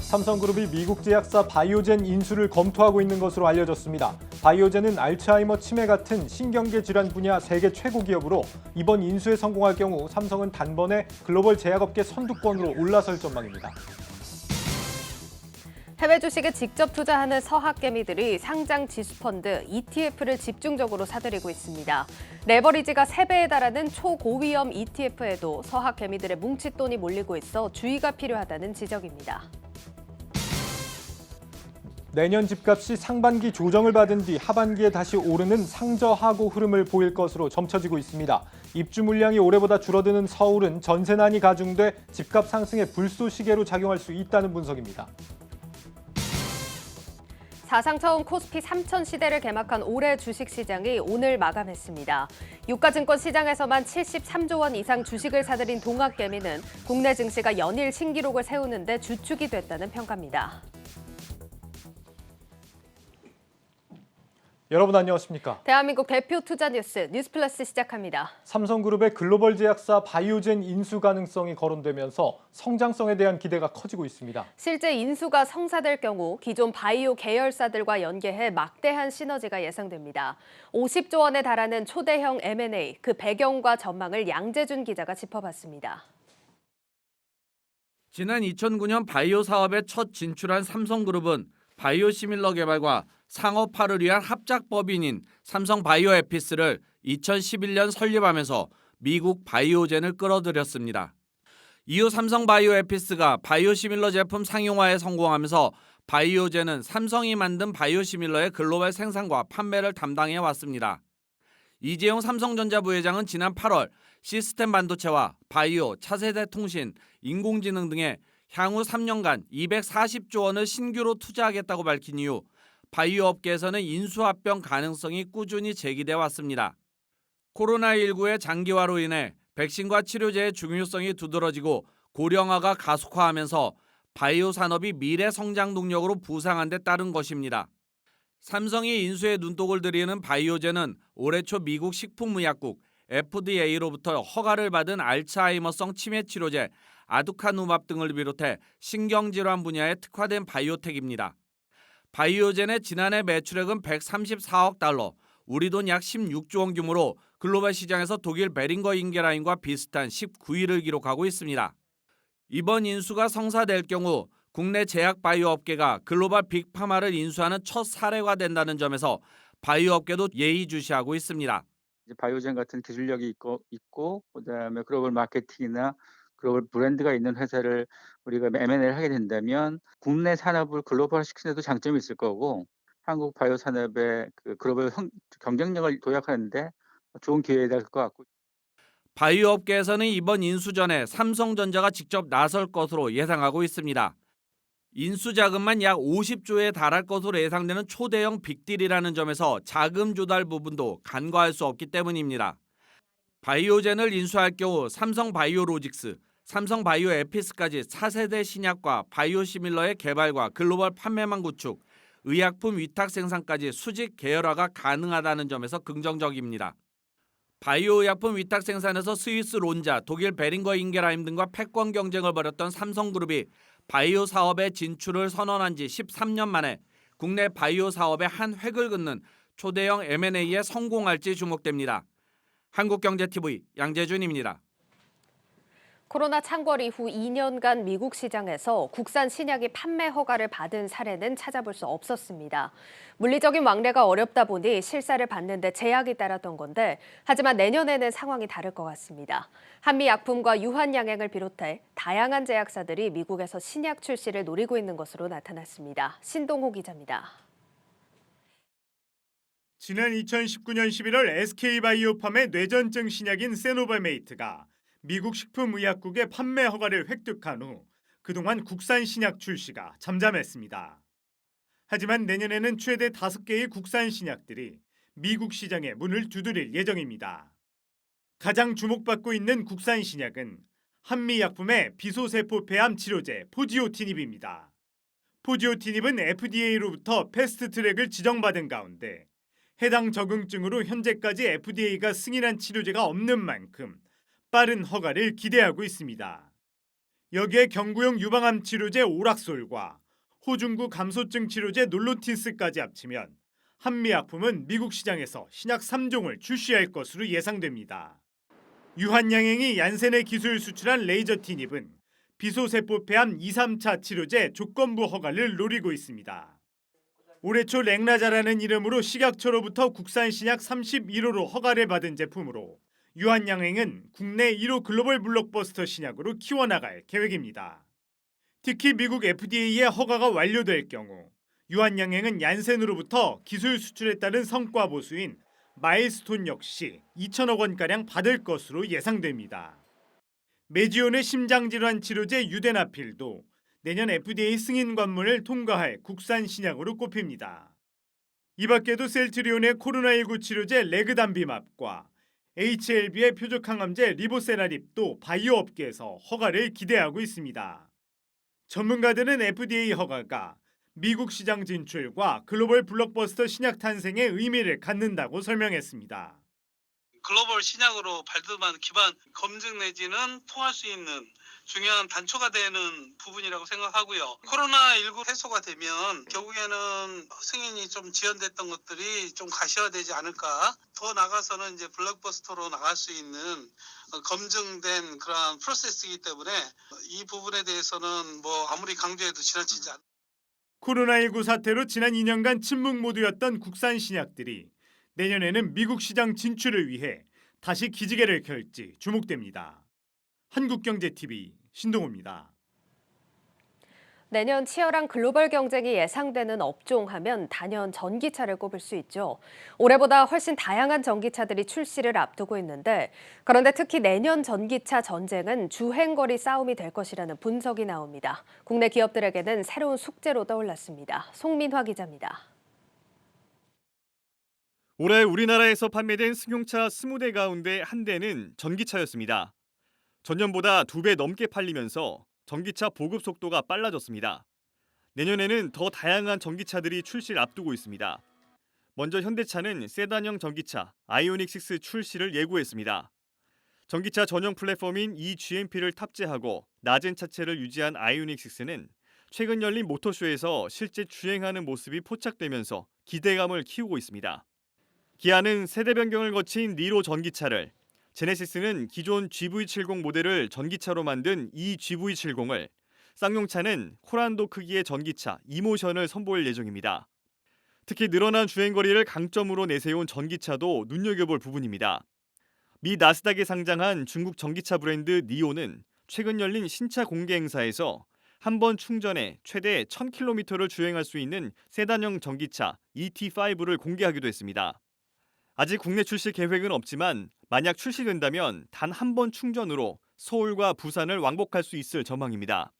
삼성그룹이 미국 제약사 바이오젠 인수를 검토하고 있는 것으로 알려졌습니다. 바이오젠은 알츠하이머 치매 같은 신경계 질환 분야 세계 최고 기업으로 이번 인수에 성공할 경우 삼성은 단번에 글로벌 제약업계 선두권으로 올라설 전망입니다. 해외 주식에 직접 투자하는 서학개미들이 상장 지수펀드 ETF를 집중적으로 사들이고 있습니다. 레버리지가 3배에 달하는 초고위험 ETF에도 서학개미들의 뭉칫돈이 몰리고 있어 주의가 필요하다는 지적입니다. 내년 집값이 상반기 조정을 받은 뒤 하반기에 다시 오르는 상저하고 흐름을 보일 것으로 점쳐지고 있습니다. 입주 물량이 올해보다 줄어드는 서울은 전세난이 가중돼 집값 상승의 불쏘시개로 작용할 수 있다는 분석입니다. 사상 처음 코스피 3000 시대를 개막한 올해 주식시장이 오늘 마감했습니다. 유가증권 시장에서만 73조 원 이상 주식을 사들인 동학개미는 국내 증시가 연일 신기록을 세우는 데 주축이 됐다는 평가입니다. 여러분 안녕하십니까? 대한민국 대표 투자 뉴스 뉴스플러스 시작합니다. 삼성그룹의 글로벌 제약사 바이오젠 인수 가능성이 거론되면서 성장성에 대한 기대가 커지고 있습니다. 실제 인수가 성사될 경우 기존 바이오 계열사들과 연계해 막대한 시너지가 예상됩니다. 50조 원에 달하는 초대형 M&A, 그 배경과 전망을 양재준 기자가 짚어봤습니다. 지난 2009년 바이오 사업에 첫 진출한 삼성그룹은 바이오시밀러 개발과 상업화를 위한 합작법인인 삼성바이오에피스를 2011년 설립하면서 미국 바이오젠을 끌어들였습니다. 이후 삼성바이오에피스가 바이오시밀러 제품 상용화에 성공하면서 바이오젠은 삼성이 만든 바이오시밀러의 글로벌 생산과 판매를 담당해 왔습니다. 이재용 삼성전자 부회장은 지난 8월 시스템 반도체와 바이오, 차세대 통신, 인공지능 등에 향후 3년간 240조 원을 신규로 투자하겠다고 밝힌 이후 바이오 업계에서는 인수합병 가능성이 꾸준히 제기돼 왔습니다. 코로나19의 장기화로 인해 백신과 치료제의 중요성이 두드러지고 고령화가 가속화하면서 바이오 산업이 미래 성장 동력으로 부상한 데 따른 것입니다. 삼성이 인수에 눈독을 들이는 바이오젠은 올해 초 미국 식품의약국 FDA로부터 허가를 받은 알츠하이머성 치매 치료제 아두카누맙 등을 비롯해 신경질환 분야에 특화된 바이오텍입니다. 바이오젠의 지난해 매출액은 134억 달러, 우리 돈 약 16조 원 규모로 글로벌 시장에서 독일 베링거 인게라인과 비슷한 19위를 기록하고 있습니다. 이번 인수가 성사될 경우 국내 제약 바이오 업계가 글로벌 빅파마를 인수하는 첫 사례가 된다는 점에서 바이오 업계도 예의주시하고 있습니다. 바이오젠 같은 기술력이 있고 그다음에 글로벌 마케팅이나 글로벌 브랜드가 있는 회사를 우리가 M&A를 하게 된다면 국내 산업을 글로벌 시키는 데도 장점이 있을 거고 한국 바이오 산업의 그 글로벌 경쟁력을 도약하는 데 좋은 기회가 될 것 같고. 바이오 업계에서는 이번 인수 전에 삼성전자가 직접 나설 것으로 예상하고 있습니다. 인수 자금만 약 50조에 달할 것으로 예상되는 초대형 빅딜이라는 점에서 자금 조달 부분도 간과할 수 없기 때문입니다. 바이오젠을 인수할 경우 삼성바이오로직스, 삼성바이오에피스까지 4세대 신약과 바이오시밀러의 개발과 글로벌 판매망 구축, 의약품 위탁 생산까지 수직 계열화가 가능하다는 점에서 긍정적입니다. 바이오 의약품 위탁 생산에서 스위스 론자, 독일 베링거 인게라임 등과 패권 경쟁을 벌였던 삼성그룹이 바이오 사업에 진출을 선언한 지 13년 만에 국내 바이오 사업의 한 획을 긋는 초대형 M&A에 성공할지 주목됩니다. 한국경제TV 양재준입니다. 코로나 창궐 이후 2년간 미국 시장에서 국산 신약이 판매 허가를 받은 사례는 찾아볼 수 없었습니다. 물리적인 왕래가 어렵다 보니 실사를 받는 데 제약이 따랐던 건데 하지만 내년에는 상황이 다를 것 같습니다. 한미약품과 유한양행을 비롯해 다양한 제약사들이 미국에서 신약 출시를 노리고 있는 것으로 나타났습니다. 신동호 기자입니다. 지난 2019년 11월 SK바이오팜의 뇌전증 신약인 세노바메이트가 미국 식품의약국의 판매 허가를 획득한 후 그동안 국산 신약 출시가 잠잠했습니다. 하지만 내년에는 최대 5개의 국산 신약들이 미국 시장에 문을 두드릴 예정입니다. 가장 주목받고 있는 국산 신약은 한미약품의 비소세포 폐암 치료제 포지오티닙입니다. 포지오티닙은 FDA로부터 패스트트랙을 지정받은 가운데 해당 적응증으로 현재까지 FDA가 승인한 치료제가 없는 만큼 빠른 허가를 기대하고 있습니다. 여기에 경구용 유방암 치료제 오락솔과 호중구 감소증 치료제 놀로틴스까지 합치면 한미약품은 미국 시장에서 신약 3종을 출시할 것으로 예상됩니다. 유한양행이 얀센의 기술 수출한 레이저 티닙은 비소세포폐암 2, 3차 치료제 조건부 허가를 노리고 있습니다. 올해 초 랭라자라는 이름으로 식약처로부터 국산 신약 31호로 허가를 받은 제품으로 유한양행은 국내 1호 글로벌 블록버스터 신약으로 키워나갈 계획입니다. 특히 미국 FDA의 허가가 완료될 경우 유한양행은 얀센으로부터 기술 수출에 따른 성과 보수인 마일스톤 역시 2천억 원가량 받을 것으로 예상됩니다. 메지온의 심장질환 치료제 유데나필도 내년 FDA 승인 관문을 통과할 국산 신약으로 꼽힙니다. 이 밖에도 셀트리온의 코로나19 치료제 레그담비맙과 HLB의 표적항암제 리보세라립도 바이오 업계에서 허가를 기대하고 있습니다. 전문가들은 FDA 허가가 미국 시장 진출과 글로벌 블록버스터 신약 탄생에 의미를 갖는다고 설명했습니다. 글로벌 신약으로 발돋움하는 기반 검증 내지는 통할 수 있는 중요한 단초가 되는 부분이라고 생각하고요. 코로나19 해소가 되면 결국에는 승인이 좀 지연됐던 것들이 좀 가시화되지 않을까. 더 나가서는 이제 블록버스터로 나갈 수 있는 검증된 그러한 프로세스이기 때문에 이 부분에 대해서는 뭐 아무리 강조해도 지나치지 않습니다. 코로나19 사태로 지난 2년간 침묵 모드였던 국산 신약들이 내년에는 미국 시장 진출을 위해 다시 기지개를 켤지 주목됩니다. 한국경제TV 신동호입니다. 내년 치열한 글로벌 경쟁이 예상되는 업종 하면 단연 전기차를 꼽을 수 있죠. 올해보다 훨씬 다양한 전기차들이 출시를 앞두고 있는데 그런데 특히 내년 전기차 전쟁은 주행거리 싸움이 될 것이라는 분석이 나옵니다. 국내 기업들에게는 새로운 숙제로 떠올랐습니다. 송민화 기자입니다. 올해 우리나라에서 판매된 승용차 20대 가운데 한 대는 전기차였습니다. 전년보다 2배 넘게 팔리면서 전기차 보급 속도가 빨라졌습니다. 내년에는 더 다양한 전기차들이 출시를 앞두고 있습니다. 먼저 현대차는 세단형 전기차 아이오닉 6 출시를 예고했습니다. 전기차 전용 플랫폼인 eGMP를 탑재하고 낮은 차체를 유지한 아이오닉 6는 최근 열린 모터쇼에서 실제 주행하는 모습이 포착되면서 기대감을 키우고 있습니다. 기아는 세대 변경을 거친 니로 전기차를, 제네시스는 기존 GV70 모델을 전기차로 만든 eGV70을, 쌍용차는 코란도 크기의 전기차 이모션을 선보일 예정입니다. 특히 늘어난 주행거리를 강점으로 내세운 전기차도 눈여겨볼 부분입니다. 미 나스닥에 상장한 중국 전기차 브랜드 니오는 최근 열린 신차 공개 행사에서 한 번 충전에 최대 1000km를 주행할 수 있는 세단형 전기차 ET5를 공개하기도 했습니다. 아직 국내 출시 계획은 없지만 만약 출시된다면 단 한 번 충전으로 서울과 부산을 왕복할 수 있을 전망입니다.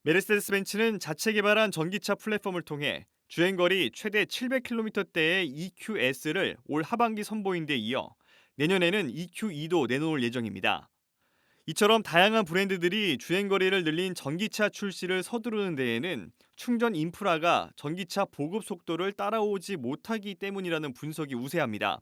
메르세데스 벤츠는 자체 개발한 전기차 플랫폼을 통해 주행거리 최대 700km대의 EQS를 올 하반기 선보인 데 이어 내년에는 EQ2도 내놓을 예정입니다. 이처럼 다양한 브랜드들이 주행거리를 늘린 전기차 출시를 서두르는 데에는 충전 인프라가 전기차 보급 속도를 따라오지 못하기 때문이라는 분석이 우세합니다.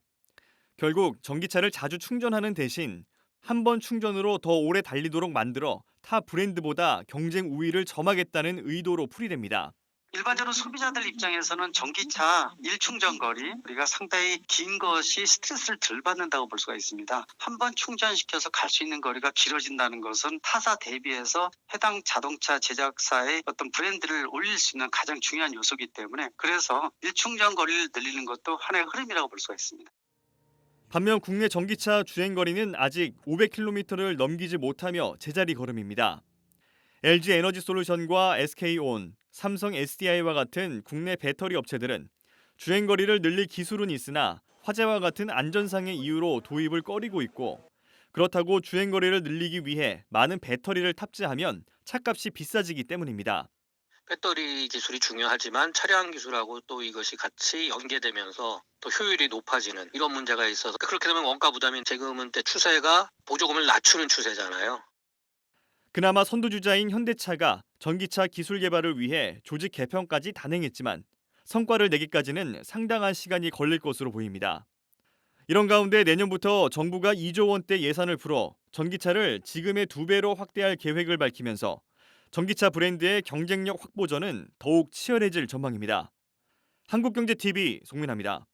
결국 전기차를 자주 충전하는 대신 한 번 충전으로 더 오래 달리도록 만들어 타 브랜드보다 경쟁 우위를 점하겠다는 의도로 풀이됩니다. 일반적으로 소비자들 입장에서는 전기차 1충전 거리 우리가 상당히 긴 것이 스트레스를 덜 받는다고 볼 수가 있습니다. 한 번 충전시켜서 갈 수 있는 거리가 길어진다는 것은 타사 대비해서 해당 자동차 제작사의 어떤 브랜드를 올릴 수 있는 가장 중요한 요소이기 때문에 그래서 1충전 거리를 늘리는 것도 하나의 흐름이라고 볼 수가 있습니다. 반면 국내 전기차 주행거리는 아직 500km를 넘기지 못하며 제자리 걸음입니다. LG 에너지 솔루션과 SK온, 삼성 SDI와 같은 국내 배터리 업체들은 주행거리를 늘릴 기술은 있으나 화재와 같은 안전상의 이유로 도입을 꺼리고 있고 그렇다고 주행거리를 늘리기 위해 많은 배터리를 탑재하면 차값이 비싸지기 때문입니다. 배터리 기술이 중요하지만 차량 기술하고 또 이것이 같이 연계되면서 또 효율이 높아지는 이런 문제가 있어서 그렇게 되면 원가 부담이 지금은 추세가 보조금을 낮추는 추세잖아요. 그나마 선두주자인 현대차가 전기차 기술 개발을 위해 조직 개편까지 단행했지만 성과를 내기까지는 상당한 시간이 걸릴 것으로 보입니다. 이런 가운데 내년부터 정부가 2조 원대 예산을 풀어 전기차를 지금의 2배로 확대할 계획을 밝히면서 전기차 브랜드의 경쟁력 확보전은 더욱 치열해질 전망입니다. 한국경제TV 송민아입니다.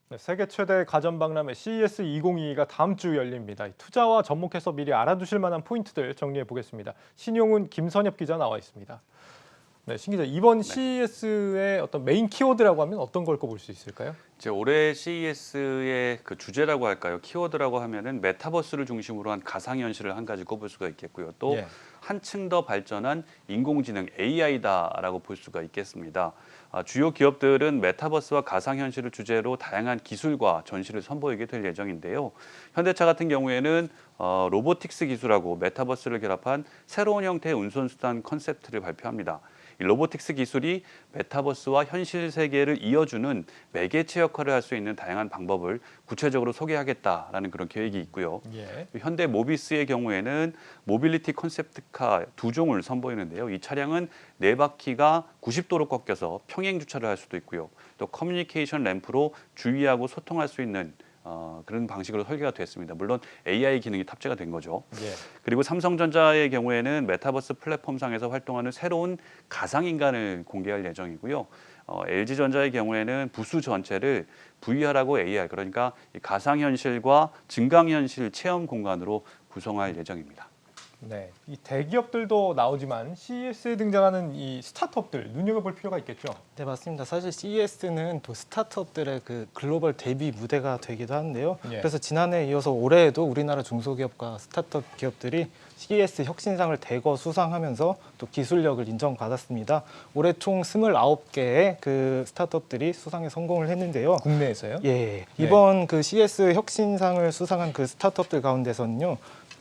네, 세계 최대 가전 박람회 CES 2022가 다음 주 열립니다. 투자와 접목해서 미리 알아두실 만한 포인트들 정리해 보겠습니다. 신용훈, 김선엽 기자 나와 있습니다. 네, 신 기자, 이번 CES의 어떤 메인 키워드라고 하면 어떤 걸 꼽을 수 있을까요? 이제 올해 CES의 그 주제라고 할까요? 키워드라고 하면은 메타버스를 중심으로 한 가상현실을 한 가지 꼽을 수가 있겠고요. 또 예. 한층 더 발전한 인공지능 AI다라고 볼 수가 있겠습니다. 주요 기업들은 메타버스와 가상현실을 주제로 다양한 기술과 전시를 선보이게 될 예정인데요. 현대차 같은 경우에는 로보틱스 기술하고 메타버스를 결합한 새로운 형태의 운송수단 컨셉트를 발표합니다. 이 로보틱스 기술이 메타버스와 현실 세계를 이어주는 매개체 역할을 할 수 있는 다양한 방법을 구체적으로 소개하겠다라는 그런 계획이 있고요. 예. 현대 모비스의 경우에는 모빌리티 컨셉트카 2종을 선보이는데요. 이 차량은 4바퀴가 90도로 꺾여서 평행 주차를 할 수도 있고요. 또 커뮤니케이션 램프로 주위하고 소통할 수 있는 그런 방식으로 설계가 됐습니다. 물론 AI 기능이 탑재가 된 거죠. 예. 그리고 삼성전자의 경우에는 메타버스 플랫폼상에서 활동하는 새로운 가상인간을 공개할 예정이고요. LG전자의 경우에는 부수 전체를 VR하고 AR, 그러니까 가상현실과 증강현실 체험 공간으로 구성할 예정입니다. 네, 이 대기업들도 나오지만 CES에 등장하는 이 스타트업들 눈여겨볼 필요가 있겠죠. 네, 맞습니다. 사실 CES는 또 스타트업들의 그 글로벌 데뷔 무대가 되기도 하는데요. 예. 그래서 지난해에 이어서 올해에도 우리나라 중소기업과 스타트업 기업들이 CES 혁신상을 대거 수상하면서 또 기술력을 인정받았습니다. 올해 총 29개의 그 스타트업들이 수상에 성공을 했는데요. 국내에서요? 예, 이번 그 CES 혁신상을 수상한 그 스타트업들 가운데서는요.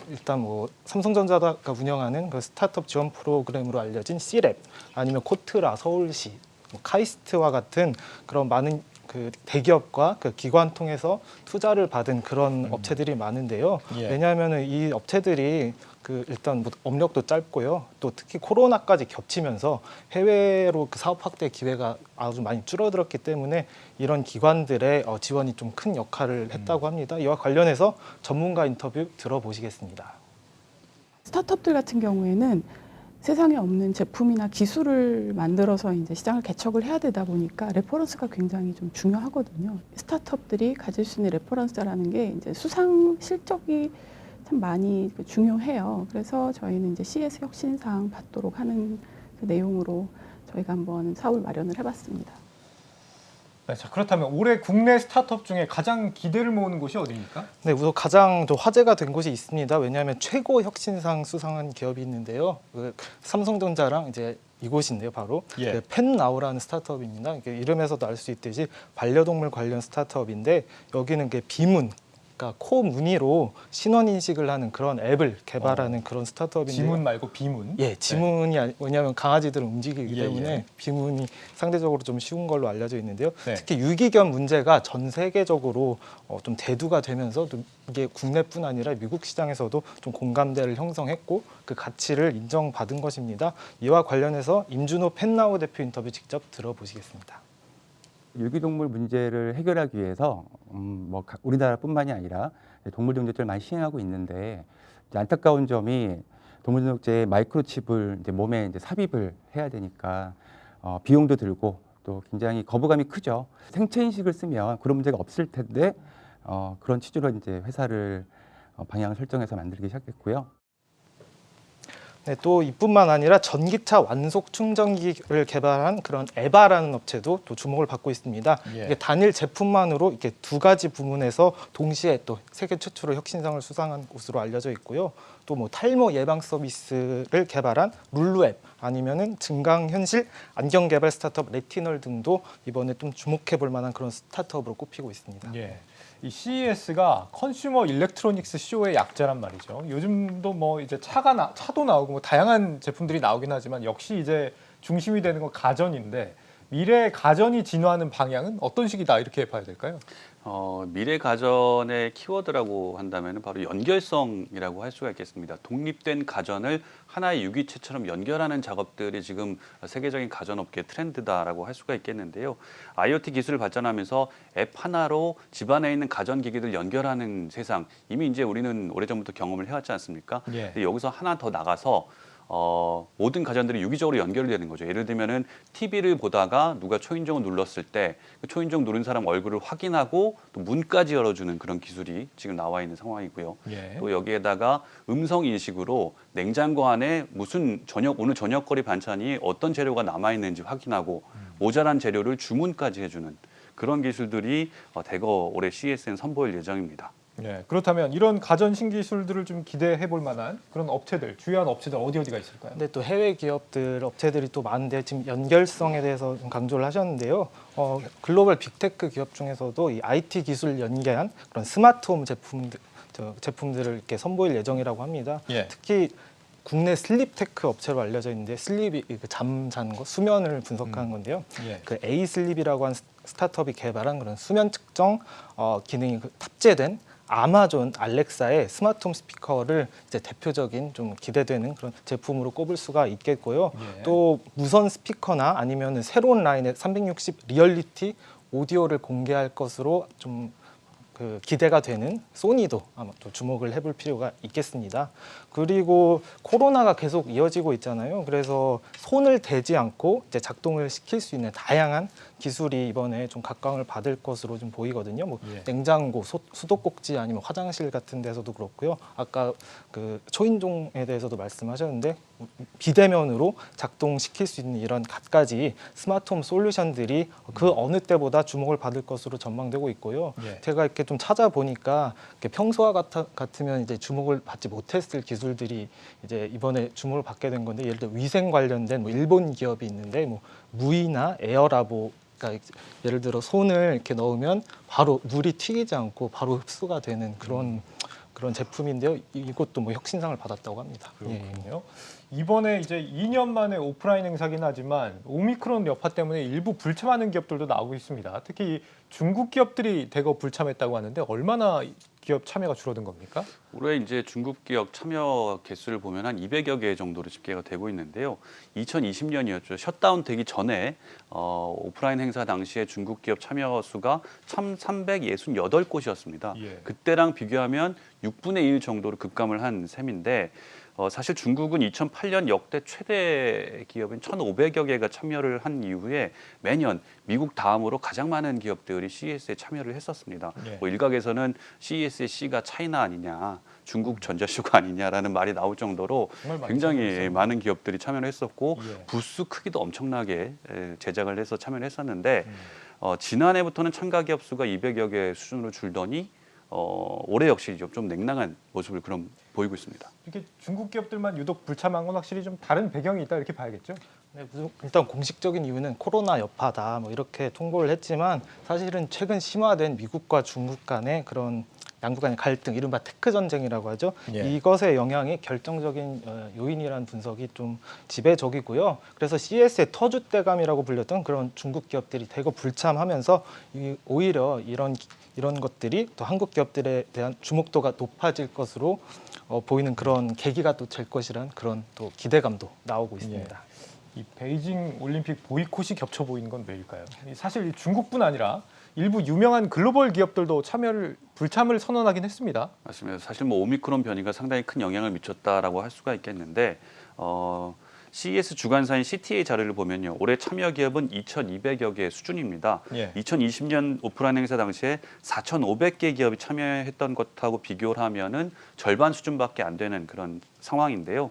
일단 뭐 삼성전자가 운영하는 그 스타트업 지원 프로그램으로 알려진 C랩, 아니면 코트라, 서울시, 뭐 카이스트와 같은 그런 많은 그 대기업과 그 기관 통해서 투자를 받은 그런 업체들이 많은데요. 예. 왜냐하면 이 업체들이 그 일단 뭐 업력도 짧고요. 또 특히 코로나까지 겹치면서 해외로 그 사업 확대 기회가 아주 많이 줄어들었기 때문에 이런 기관들의 지원이 좀 큰 역할을 했다고 합니다. 이와 관련해서 전문가 인터뷰 들어보시겠습니다. 스타트업들 같은 경우에는 세상에 없는 제품이나 기술을 만들어서 이제 시장을 개척을 해야 되다 보니까 레퍼런스가 굉장히 좀 중요하거든요. 스타트업들이 가질 수 있는 레퍼런스라는 게 이제 수상 실적이 참 많이 중요해요. 그래서 저희는 이제 CES 혁신상 받도록 하는 그 내용으로 저희가 한번 사업을 마련을 해봤습니다. 네, 자, 그렇다면 올해 국내 스타트업 중에 가장 기대를 모으는 곳이 어디입니까? 네, 우선 가장 또 화제가 된 곳이 있습니다. 왜냐하면 최고 혁신상 수상한 기업이 있는데요. 그 삼성전자랑 이제 이곳인데요, 바로 예. 그 펜나우라는 스타트업입니다. 이름에서도 알 수 있듯이 반려동물 관련 스타트업인데 여기는 그 비문, 그러니까 코 무늬로 신원 인식을 하는 그런 앱을 개발하는 그런 스타트업인데요. 지문 말고 비문? 예, 지문이 왜냐하면 강아지들은 움직이기 예, 때문에 예. 비문이 상대적으로 좀 쉬운 걸로 알려져 있는데요. 네. 특히 유기견 문제가 전 세계적으로 좀 대두가 되면서 또 이게 국내뿐 아니라 미국 시장에서도 좀 공감대를 형성했고 그 가치를 인정받은 것입니다. 이와 관련해서 임준호 펜나우 대표 인터뷰 직접 들어보시겠습니다. 유기동물 문제를 해결하기 위해서 뭐 우리나라뿐만이 아니라 동물등록제를 많이 시행하고 있는데 이제 안타까운 점이 동물등록제에 마이크로칩을 이제 몸에 이제 삽입을 해야 되니까 비용도 들고 또 굉장히 거부감이 크죠. 생체 인식을 쓰면 그런 문제가 없을 텐데 그런 취지로 이제 회사를 방향을 설정해서 만들기 시작했고요. 네, 또 이뿐만 아니라 전기차 완속 충전기를 개발한 그런 에바라는 업체도 또 주목을 받고 있습니다. 예. 이게 단일 제품만으로 이렇게 2가지 부문에서 동시에 또 세계 최초로 혁신상을 수상한 곳으로 알려져 있고요. 또 뭐 탈모 예방 서비스를 개발한 룰루앱, 아니면은 증강현실 안경 개발 스타트업 레티널 등도 이번에 좀 주목해 볼 만한 그런 스타트업으로 꼽히고 있습니다. 예. 이 CES가 컨슈머 일렉트로닉스 쇼의 약자란 말이죠. 요즘도 뭐 이제 차도 나오고 뭐 다양한 제품들이 나오긴 하지만 역시 이제 중심이 되는 건 가전인데 미래 가전이 진화하는 방향은 어떤 식이다 이렇게 봐야 될까요? 미래 가전의 키워드라고 한다면 바로 연결성이라고 할 수가 있겠습니다. 독립된 가전을 하나의 유기체처럼 연결하는 작업들이 지금 세계적인 가전업계 트렌드다라고 할 수가 있겠는데요. IoT 기술을 발전하면서 앱 하나로 집안에 있는 가전기기들 연결하는 세상, 이미 이제 우리는 오래전부터 경험을 해왔지 않습니까? 예. 근데 여기서 하나 더 나가서 모든 가전들이 유기적으로 연결되는 거죠. 예를 들면은 TV를 보다가 누가 초인종을 눌렀을 때 그 초인종 누른 사람 얼굴을 확인하고 또 문까지 열어주는 그런 기술이 지금 나와 있는 상황이고요. 예. 또 여기에다가 음성 인식으로 냉장고 안에 무슨 오늘 저녁거리 반찬이 어떤 재료가 남아 있는지 확인하고 모자란 재료를 주문까지 해주는 그런 기술들이 대거 올해 CES는 선보일 예정입니다. 네, 그렇다면 이런 가전 신기술들을 좀 기대해 볼 만한 그런 업체들, 주요한 업체들 어디가 있을까요? 근데 또 해외 기업들, 업체들이 또 많은데 지금 연결성에 대해서 좀 강조를 하셨는데요. 글로벌 빅테크 기업 중에서도 이 IT 기술 연계한 그런 스마트홈 제품들을 이렇게 선보일 예정이라고 합니다. 예. 특히 국내 슬립테크 업체로 알려져 있는데 슬립이 잠 자는 거, 수면을 분석하는 건데요. 예. 그 에이슬립이라고 한 스타트업이 개발한 그런 수면 측정 기능이 탑재된 아마존 알렉사의 스마트홈 스피커를 이제 대표적인 좀 기대되는 그런 제품으로 꼽을 수가 있겠고요. 예. 또 무선 스피커나 아니면 새로운 라인의 360 리얼리티 오디오를 공개할 것으로 좀 기대가 되는 소니도 아마 또 주목을 해볼 필요가 있겠습니다. 그리고 코로나가 계속 이어지고 있잖아요. 그래서 손을 대지 않고 이제 작동을 시킬 수 있는 다양한 기술이 이번에 좀 각광을 받을 것으로 좀 보이거든요. 뭐 예. 냉장고, 수도꼭지 아니면 화장실 같은 데서도 그렇고요. 아까 그 초인종에 대해서도 말씀하셨는데 비대면으로 작동시킬 수 있는 이런 갖가지 스마트홈 솔루션들이 그 어느 때보다 주목을 받을 것으로 전망되고 있고요. 예. 제가 이렇게 좀 찾아보니까 평소와 같으면 이제 주목을 받지 못했을 기술들이 이제 이번에 주목을 받게 된 건데, 예를 들어 위생 관련된 뭐 일본 기업이 있는데 뭐 무이나 에어라보, 그러니까 예를 들어 손을 이렇게 넣으면 바로 물이 튀기지 않고 바로 흡수가 되는 그런 제품인데요. 이것도 뭐 혁신상을 받았다고 합니다. 그렇군요. 이번에 이제 2년 만에 오프라인 행사긴 하지만 오미크론 여파 때문에 일부 불참하는 기업들도 나오고 있습니다. 특히 중국 기업들이 대거 불참했다고 하는데 얼마나 기업 참여가 줄어든 겁니까? 올해 이제 중국 기업 참여 개수를 보면 한 200여 개 정도로 집계가 되고 있는데요. 2020년이었죠. 셧다운 되기 전에 오프라인 행사 당시에 중국 기업 참여 수가 1,368곳이었습니다. 예. 그때랑 비교하면 6분의 1 정도로 급감을 한 셈인데, 사실 중국은 2008년 역대 최대 기업인 1,500여 개가 참여를 한 이후에 매년 미국 다음으로 가장 많은 기업들이 CES에 참여를 했었습니다. 예. 뭐 일각에서는 CES의 C가 차이나 아니냐, 중국 전자쇼가 아니냐라는 말이 나올 정도로 정말 많이 굉장히 참여했었는데. 많은 기업들이 참여를 했었고 예. 부스 크기도 엄청나게 제작을 해서 참여를 했었는데 지난해부터는 참가 기업 수가 200여 개 수준으로 줄더니 올해 역시 좀 냉랭한 모습을 보이고 있습니다. 이렇게 중국 기업들만 유독 불참한 건 확실히 좀 다른 배경이 있다 이렇게 봐야겠죠? 네, 일단 공식적인 이유는 코로나 여파다 뭐 이렇게 통보를 했지만, 사실은 최근 심화된 미국과 중국 간의 그런 양국 간의 갈등, 이른바 테크 전쟁이라고 하죠. 예. 이것의 영향이 결정적인 요인이라는 분석이 좀 지배적이고요. 그래서 CES의 터줏대감이라고 불렸던 그런 중국 기업들이 대거 불참하면서 오히려 이런 것들이 또 한국 기업들에 대한 주목도가 높아질 것으로 보이는 그런 계기가 또 될 것이라는 그런 또 기대감도 나오고 있습니다. 이 베이징 올림픽 보이콧이 겹쳐 보이는 건 왜일까요? 사실 중국뿐 아니라 일부 유명한 글로벌 기업들도 불참을 선언하긴 했습니다. 맞습니다. 사실 뭐 오미크론 변이가 상당히 큰 영향을 미쳤다라고 할 수가 있겠는데, CES 주간사인 CTA 자료를 보면요, 올해 참여 기업은 2,200여 개 수준입니다. 예. 2020년 오프라인 행사 당시에 4,500개 기업이 참여했던 것하고 비교를 하면은 절반 수준밖에 안 되는 그런 상황인데요.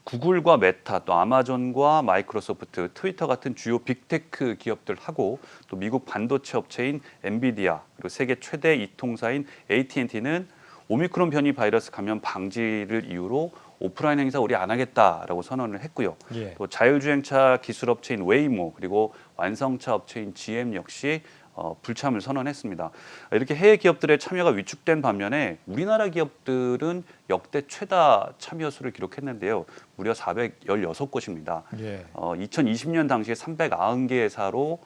구글과 메타, 또 아마존과 마이크로소프트, 트위터 같은 주요 빅테크 기업들하고 또 미국 반도체 업체인 엔비디아, 그리고 세계 최대 이통사인 AT&T는 오미크론 변이 바이러스 감염 방지를 이유로 오프라인 행사 우리 안 하겠다라고 선언을 했고요. 예. 또 자율주행차 기술 업체인 웨이모, 그리고 완성차 업체인 GM 역시 불참을 선언했습니다. 이렇게 해외 기업들의 참여가 위축된 반면에 우리나라 기업들은 역대 최다 참여 수를 기록했는데요. 무려 416곳입니다. 예. 2020년 당시에 390개 회사로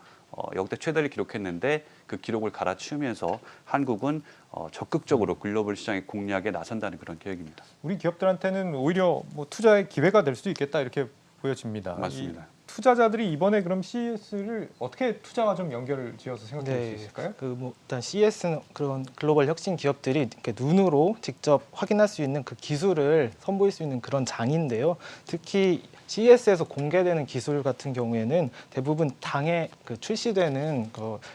역대 최대를 기록했는데 그 기록을 갈아치우면서 한국은 적극적으로 글로벌 시장의 공략에 나선다는 그런 계획입니다. 우리 기업들한테는 오히려 뭐 투자의 기회가 될 수도 있겠다 이렇게 보여집니다. 맞습니다. 투자자들이 이번에 그럼 CES를 어떻게 투자와 좀 연결을 지어서 생각할 수 있을까요? 일단 CES는 그런 글로벌 혁신 기업들이 이렇게 눈으로 직접 확인할 수 있는 그 기술을 선보일 수 있는 그런 장인데요. 특히 CES에서 공개되는 기술 같은 경우에는 대부분 당해 출시되는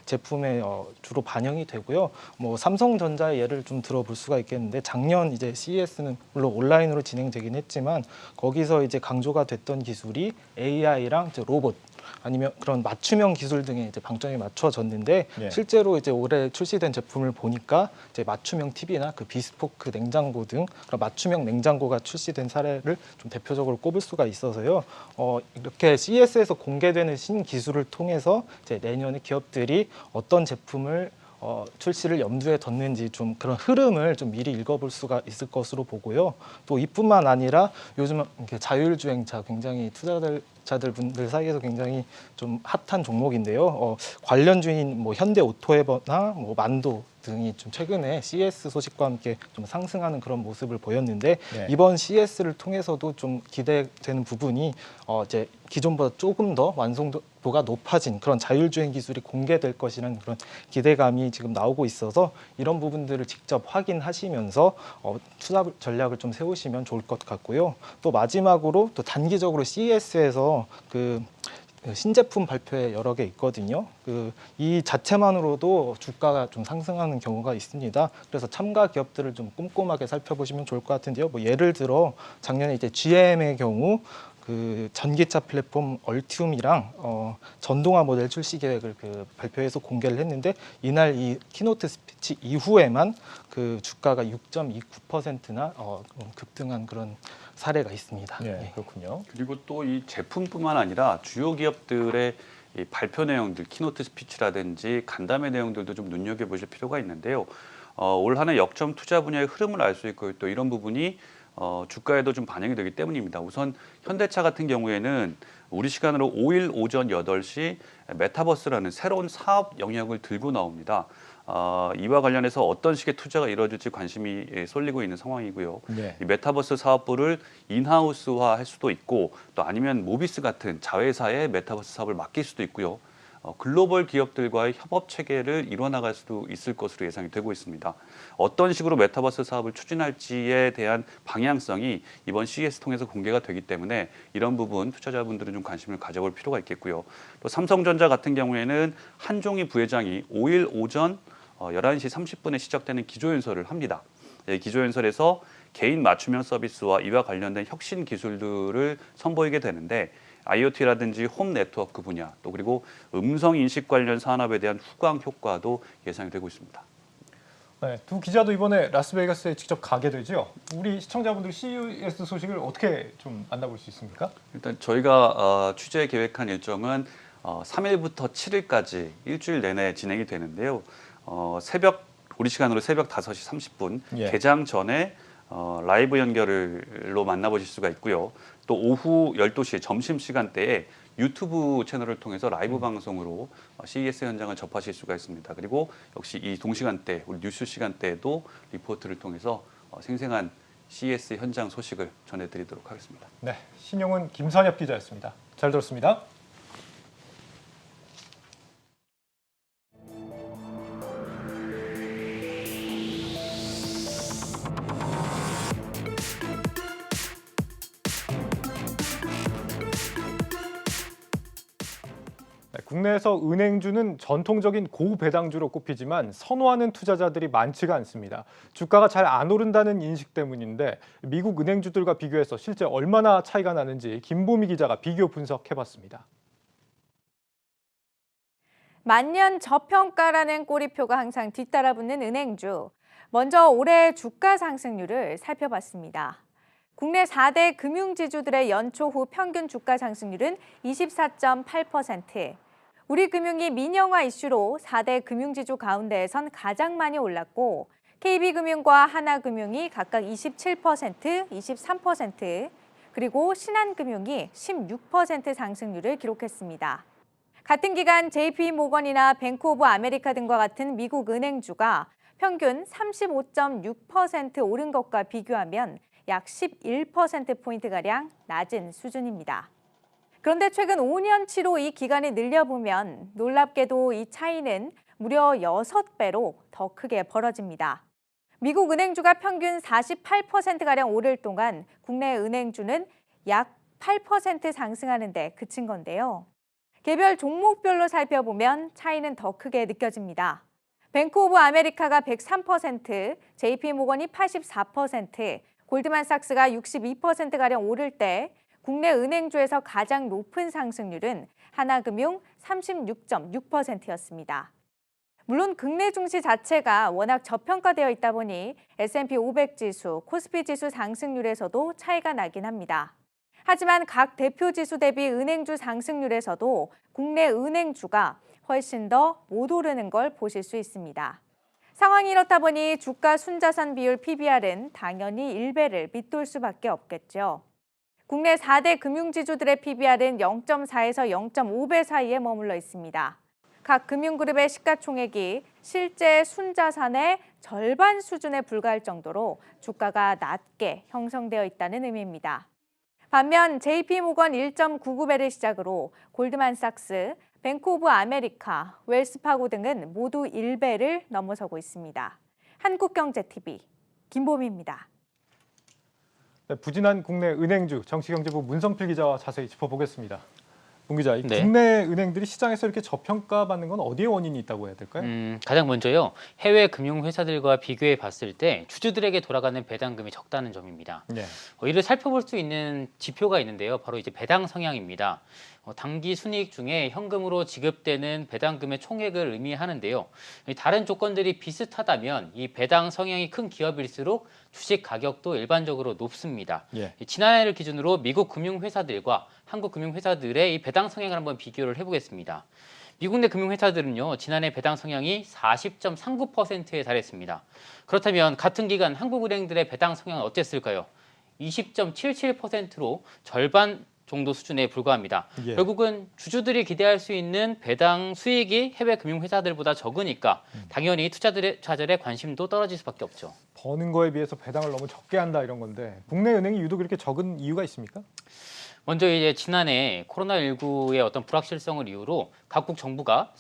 제품에 주로 반영이 되고요. 뭐 삼성전자의 예를 좀 들어볼 수가 있겠는데 작년 이제 CES는 물론 온라인으로 진행되긴 했지만 거기서 이제 강조가 됐던 기술이 AI랑 이제 로봇 아니면 그런 맞춤형 기술 등에 이제 방점이 맞춰졌는데 예. 실제로 이제 올해 출시된 제품을 보니까 이제 맞춤형 TV나 그 비스포크 냉장고 등 그런 맞춤형 냉장고가 출시된 사례를 좀 대표적으로 꼽을 수가 있어서요. 이렇게 CES에서 공개되는 신기술을 통해서 이제 내년에 기업들이 어떤 제품을 출시를 염두에 뒀는지 좀 그런 흐름을 좀 미리 읽어볼 수가 있을 것으로 보고요. 또 이뿐만 아니라 요즘 이렇게 자율주행차 굉장히 투자자들 분들 사이에서 굉장히 좀 핫한 종목인데요. 관련주인 뭐 현대오토에버나 뭐 만도 등이 좀 최근에 CES 소식과 함께 좀 상승하는 그런 모습을 보였는데 네. 이번 CES를 통해서도 좀 기대되는 부분이 이제 기존보다 조금 더 완성도가 높아진 그런 자율주행 기술이 공개될 것이라는 그런 기대감이 지금 나오고 있어서 이런 부분들을 직접 확인하시면서 투자 전략을 좀 세우시면 좋을 것 같고요. 또 마지막으로 또 단기적으로 CES에서 그 신제품 발표회 여러 개 있거든요. 이 자체만으로도 주가가 좀 상승하는 경우가 있습니다. 그래서 참가 기업들을 좀 꼼꼼하게 살펴보시면 좋을 것 같은데요. 뭐 예를 들어 작년에 이제 GM의 경우 그 전기차 플랫폼 얼티움이랑 전동화 모델 출시 계획을 발표해서 공개를 했는데 이날 이 키노트 스피치 이후에만 그 주가가 6.29%나 급등한 그런 사례가 있습니다. 네, 그렇군요. 그리고 또 이 제품뿐만 아니라 주요 기업들의 이 발표 내용들, 키노트 스피치라든지 간담회 내용들도 좀 눈여겨보실 필요가 있는데요. 올 한해 역점 투자 분야의 흐름을 알 수 있고 또 이런 부분이 주가에도 좀 반영이 되기 때문입니다. 우선 현대차 같은 경우에는 우리 시간으로 5일 오전 8시 메타버스라는 새로운 사업 영역을 들고 나옵니다. 이와 관련해서 어떤 식의 투자가 이루어질지 관심이 쏠리고 있는 상황이고요. 네. 이 메타버스 사업부를 인하우스화 할 수도 있고 또 아니면 모비스 같은 자회사에 메타버스 사업을 맡길 수도 있고요. 글로벌 기업들과의 협업 체계를 이뤄나갈 수도 있을 것으로 예상이 되고 있습니다. 어떤 식으로 메타버스 사업을 추진할지에 대한 방향성이 이번 CES 통해서 공개가 되기 때문에 이런 부분 투자자분들은 좀 관심을 가져볼 필요가 있겠고요. 또 삼성전자 같은 경우에는 한종희 부회장이 5일 오전 11시 30분에 시작되는 기조연설을 합니다. 기조연설에서 개인 맞춤형 서비스와 이와 관련된 혁신 기술들을 선보이게 되는데 IoT라든지 홈 네트워크 분야 또 그리고 음성 인식 관련 산업에 대한 후광 효과도 예상이 되고 있습니다. 네, 두 기자도 이번에 라스베이거스에 직접 가게 되죠. 우리 시청자분들 CES 소식을 어떻게 좀 만나볼 수 있습니까? 일단 저희가 취재 계획한 일정은 3일부터 7일까지 일주일 내내 진행이 되는데요. 우리 시간으로 새벽 5시 30분 예. 개장 전에 라이브 연결로 만나보실 수가 있고요. 또 오후 12시 점심시간대에 유튜브 채널을 통해서 라이브 방송으로 CES 현장을 접하실 수가 있습니다. 그리고 역시 이 동시간대, 우리 뉴스 시간대에도 리포트를 통해서 생생한 CES 현장 소식을 전해드리도록 하겠습니다. 네, 신용훈 김선엽 기자였습니다. 잘 들었습니다. 국내에서 은행주는 전통적인 고배당주로 꼽히지만 선호하는 투자자들이 많지가 않습니다. 주가가 잘 안 오른다는 인식 때문인데 미국 은행주들과 비교해서 실제 얼마나 차이가 나는지 김보미 기자가 비교 분석해봤습니다. 만년 저평가라는 꼬리표가 항상 뒤따라붙는 은행주. 먼저 올해 주가 상승률을 살펴봤습니다. 국내 4대 금융지주들의 연초 후 평균 주가 상승률은 24.8%. 우리금융이 민영화 이슈로 4대 금융지주 가운데에선 가장 많이 올랐고 KB금융과 하나금융이 각각 27%, 23%, 그리고 신한금융이 16% 상승률을 기록했습니다. 같은 기간 JP모건이나 뱅크 오브 아메리카 등과 같은 미국 은행주가 평균 35.6% 오른 것과 비교하면 약 11%포인트가량 낮은 수준입니다. 그런데 최근 5년치로 이 기간을 늘려보면 놀랍게도 이 차이는 무려 6배로 더 크게 벌어집니다. 미국 은행주가 평균 48%가량 오를 동안 국내 은행주는 약 8% 상승하는 데 그친 건데요. 개별 종목별로 살펴보면 차이는 더 크게 느껴집니다. 뱅크 오브 아메리카가 103%, JP모건이 84%, 골드만삭스가 62%가량 오를 때 국내 은행주에서 가장 높은 상승률은 하나금융 36.6%였습니다. 물론 국내 증시 자체가 워낙 저평가되어 있다 보니 S&P 500 지수, 코스피 지수 상승률에서도 차이가 나긴 합니다. 하지만 각 대표 지수 대비 은행주 상승률에서도 국내 은행주가 훨씬 더 못 오르는 걸 보실 수 있습니다. 상황이 이렇다 보니 주가 순자산 비율 PBR은 당연히 1배를 밑돌 수밖에 없겠죠. 국내 4대 금융지주들의 PBR은 0.4에서 0.5배 사이에 머물러 있습니다. 각 금융그룹의 시가총액이 실제 순자산의 절반 수준에 불과할 정도로 주가가 낮게 형성되어 있다는 의미입니다. 반면 JP모건 1.99배를 시작으로 골드만삭스, 뱅크 오브 아메리카, 웰스파고 등은 모두 1배를 넘어서고 있습니다. 한국경제TV 김보미입니다. 네, 부진한 국내 은행주 정치경제부 문성필 기자와 자세히 짚어보겠습니다. 문 기자, 이 네. 국내 은행들이 시장에서 이렇게 저평가받는 건 어디에 원인이 있다고 해야 될까요? 가장 먼저요. 해외 금융회사들과 비교해 봤을 때 주주들에게 돌아가는 배당금이 적다는 점입니다. 네. 이를 살펴볼 수 있는 지표가 있는데요. 바로 이제 배당 성향입니다. 당기 순이익 중에 현금으로 지급되는 배당금의 총액을 의미하는데요. 다른 조건들이 비슷하다면 이 배당 성향이 큰 기업일수록 주식 가격도 일반적으로 높습니다. 예. 지난해를 기준으로 미국 금융회사들과 한국 금융회사들의 이 배당 성향을 한번 비교를 해보겠습니다. 미국 내 금융회사들은요, 지난해 배당 성향이 40.39%에 달했습니다. 그렇다면 같은 기간 한국은행들의 배당 성향은 어땠을까요? 20.77%로 절반 정도 수준에 불과합니다. 예. 결국은 주주들이 기대할 수 있는 배당 수익이 해외 금융회사들보다 적으니까 당연히 투자자들의 관심도 떨어질 수밖에 없죠. 버는 거에 비해서 배당을 너무 적게 한다 이런 건데 국내 은행이 유독 이렇게 적은 이유가 있습니까? 먼저 이제 지난해 코로나19의 어떤 불확실성을 이유로 각국 정부가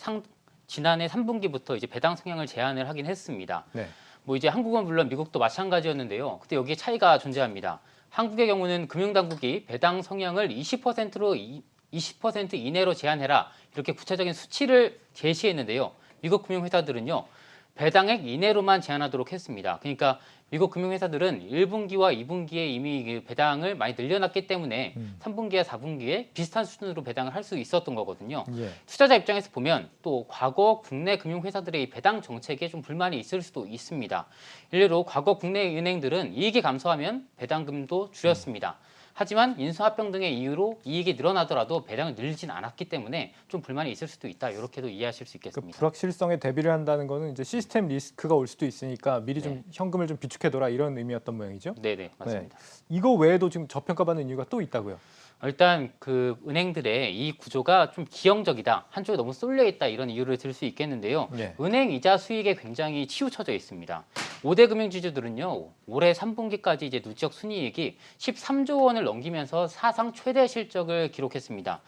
지난해 3분기부터 이제 배당 성향을 제한을 하긴 했습니다. 네. 뭐 이제 한국은 물론 미국도 마찬가지였는데요. 그때 여기에 차이가 존재합니다. 한국의 경우는 금융당국이 배당 성향을 20% 이내로 제한해라 이렇게 구체적인 수치를 제시했는데요. 미국 금융회사들은요. 배당액 이내로만 제한하도록 했습니다. 그러니까 미국 금융회사들은 1분기와 2분기에 이미 배당을 많이 늘려놨기 때문에 3분기와 4분기에 비슷한 수준으로 배당을 할 수 있었던 거거든요. 예. 투자자 입장에서 보면 또 과거 국내 금융회사들의 이 배당 정책에 좀 불만이 있을 수도 있습니다. 일례로 과거 국내 은행들은 이익이 감소하면 배당금도 줄였습니다. 하지만 인수합병 등의 이유로 이익이 늘어나더라도 배당을 늘리진 않았기 때문에 좀 불만이 있을 수도 있다. 이렇게도 이해하실 수 있겠습니다. 그 불확실성에 대비를 한다는 거는 이제 시스템 리스크가 올 수도 있으니까 미리 좀 현금을 좀 비축해둬라 이런 의미였던 모양이죠. 네네, 맞습니다. 네. 이거 외에도 지금 저평가받는 이유가 또 있다고요? 일단 그 은행들의 이 구조가 좀 기형적이다, 한쪽에 너무 쏠려 있다 이런 이유를 들 수 있겠는데요. 네. 은행 이자 수익에 굉장히 치우쳐져 있습니다. 5대 금융지주들은요, 올해 3분기까지 이제 누적 순이익이 13조 원을 넘기면서 사상 최대 실적을 기록했습니다.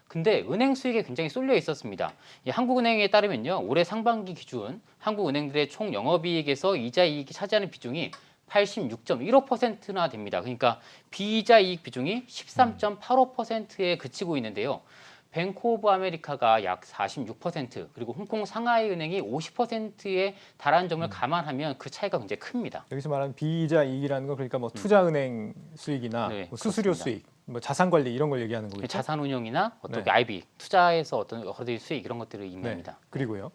근데 은행 수익에 굉장히 쏠려 있었습니다. 한국은행에 따르면요, 올해 상반기 기준 한국은행들의 총 영업이익에서 이자 이익이 차지하는 비중이 86.15%나 됩니다. 그러니까 비이자 이익 비중이 13.85%에 그치고 있는데요. 뱅크 오브 아메리카가 약 46%, 그리고 홍콩 상하이 은행이 50%에 달하는 점을 감안하면 그 차이가 굉장히 큽니다. 여기서 말하는 비이자 이익이라는 건 그러니까 뭐 투자은행 수익이나 네, 뭐 수수료 그렇습니다. 수익, 뭐 자산관리 이런 걸 얘기하는 거겠죠? 자산운용이나 어떤 네. IB, 투자에서 어떤 여러 가지 수익 이런 것들을 의미합니다. 네. 그리고요?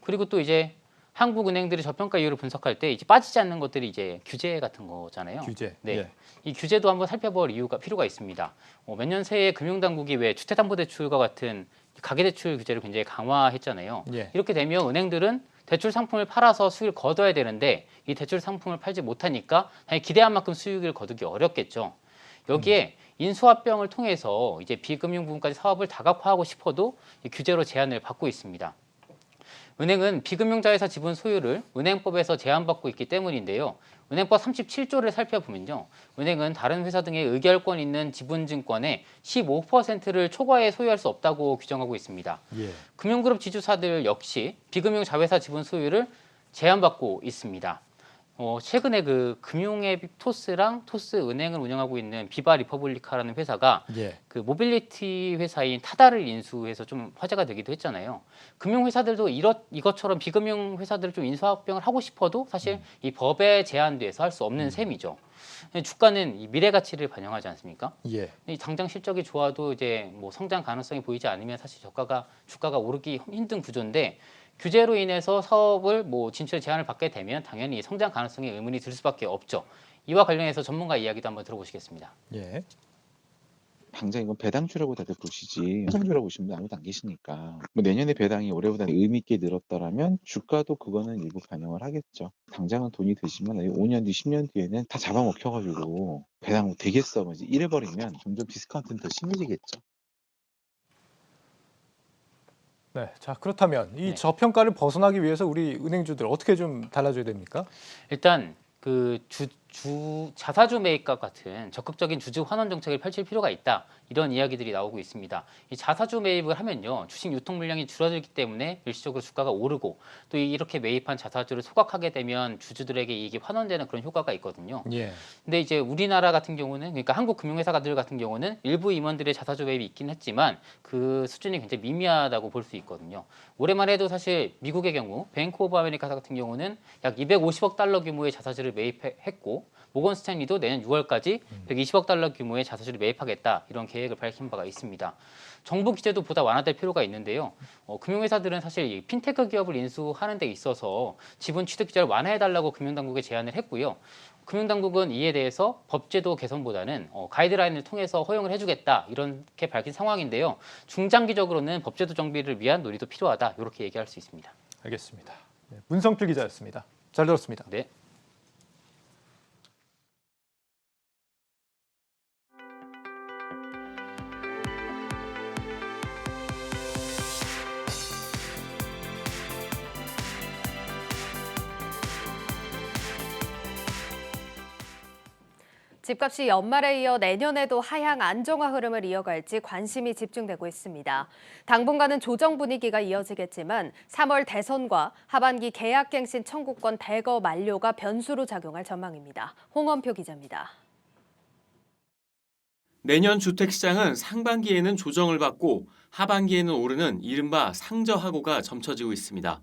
그리고 또 이제 한국은행들이 저평가 이유를 분석할 때 이제 빠지지 않는 것들이 이제 규제 같은 거잖아요. 규제. 네. 예. 이 규제도 한번 살펴볼 필요가 있습니다. 몇 년 새에 금융당국이 왜 주택담보대출과 같은 가계대출 규제를 굉장히 강화했잖아요. 예. 이렇게 되면 은행들은 대출 상품을 팔아서 수익을 거둬야 되는데 이 대출 상품을 팔지 못하니까 당연히 기대한 만큼 수익을 거두기 어렵겠죠. 여기에 인수합병을 통해서 이제 비금융 부분까지 사업을 다각화하고 싶어도 이 규제로 제한을 받고 있습니다. 은행은 비금융자회사 지분 소유를 은행법에서 제한받고 있기 때문인데요. 은행법 37조를 살펴보면요. 은행은 다른 회사 등의 의결권 있는 지분증권의 15%를 초과해 소유할 수 없다고 규정하고 있습니다. 예. 금융그룹 지주사들 역시 비금융자회사 지분 소유를 제한받고 있습니다. 최근에 그 금융앱 토스랑 토스은행을 운영하고 있는 비바 리퍼블리카라는 회사가 예. 그 모빌리티 회사인 타다를 인수해서 좀 화제가 되기도 했잖아요. 금융회사들도 이것처럼 비금융 회사들을 좀 인수합병을 하고 싶어도 사실 이 법에 제한돼서 할 수 없는 셈이죠. 주가는 이 미래 가치를 반영하지 않습니까? 예. 이 당장 실적이 좋아도 이제 뭐 성장 가능성이 보이지 않으면 사실 주가가 오르기 힘든 구조인데. 규제로 인해서 사업을 진출 제한을 받게 되면 당연히 성장 가능성에 의문이 들 수밖에 없죠. 이와 관련해서 전문가 이야기도 한번 들어보시겠습니다. 예. 당장 이건 배당주라고 다들 보시지 성장주라고 보시는 분 아무도 안 계시니까 내년에 배당이 올해보다 의미 있게 늘었더라면 주가도 그거는 일부 반영을 하겠죠. 당장은 돈이 드시면 5년 뒤, 10년 뒤에는 다 잡아먹혀가지고 배당 되겠어 이제 이래버리면 점점 디스카운트는 더 심해지겠죠. 네, 자 그렇다면 이 저평가를 벗어나기 위해서 우리 은행주들 어떻게 좀 달라져야 됩니까? 일단 그 자사주 매입과 같은 적극적인 주주 환원 정책을 펼칠 필요가 있다. 이런 이야기들이 나오고 있습니다. 이 자사주 매입을 하면요. 주식 유통 물량이 줄어들기 때문에 일시적으로 주가가 오르고 또 이렇게 매입한 자사주를 소각하게 되면 주주들에게 이익이 환원되는 그런 효과가 있거든요. 예. 근데 이제 우리나라 같은 경우는 그러니까 한국 금융회사들 같은 경우는 일부 임원들의 자사주 매입이 있긴 했지만 그 수준이 굉장히 미미하다고 볼 수 있거든요. 올해만 해도 사실 미국의 경우 뱅크 오브 아메리카 같은 경우는 약 250억 달러 규모의 자사주를 매입했고 모건 스탠리도 내년 6월까지 120억 달러 규모의 자사주를 매입하겠다 이런 계획을 밝힌 바가 있습니다. 정부 규제도 보다 완화될 필요가 있는데요. 금융회사들은 사실 이 핀테크 기업을 인수하는 데 있어서 지분 취득 규제를 완화해달라고 금융당국에 제안을 했고요. 금융당국은 이에 대해서 법제도 개선보다는 가이드라인을 통해서 허용을 해주겠다 이렇게 밝힌 상황인데요. 중장기적으로는 법제도 정비를 위한 논의도 필요하다 이렇게 얘기할 수 있습니다. 알겠습니다. 네, 문성필 기자였습니다. 잘 들었습니다. 네. 집값이 연말에 이어 내년에도 하향 안정화 흐름을 이어갈지 관심이 집중되고 있습니다. 당분간은 조정 분위기가 이어지겠지만 3월 대선과 하반기 계약갱신 청구권 대거 만료가 변수로 작용할 전망입니다. 홍원표 기자입니다. 내년 주택시장은 상반기에는 조정을 받고 하반기에는 오르는 이른바 상저하고가 점쳐지고 있습니다.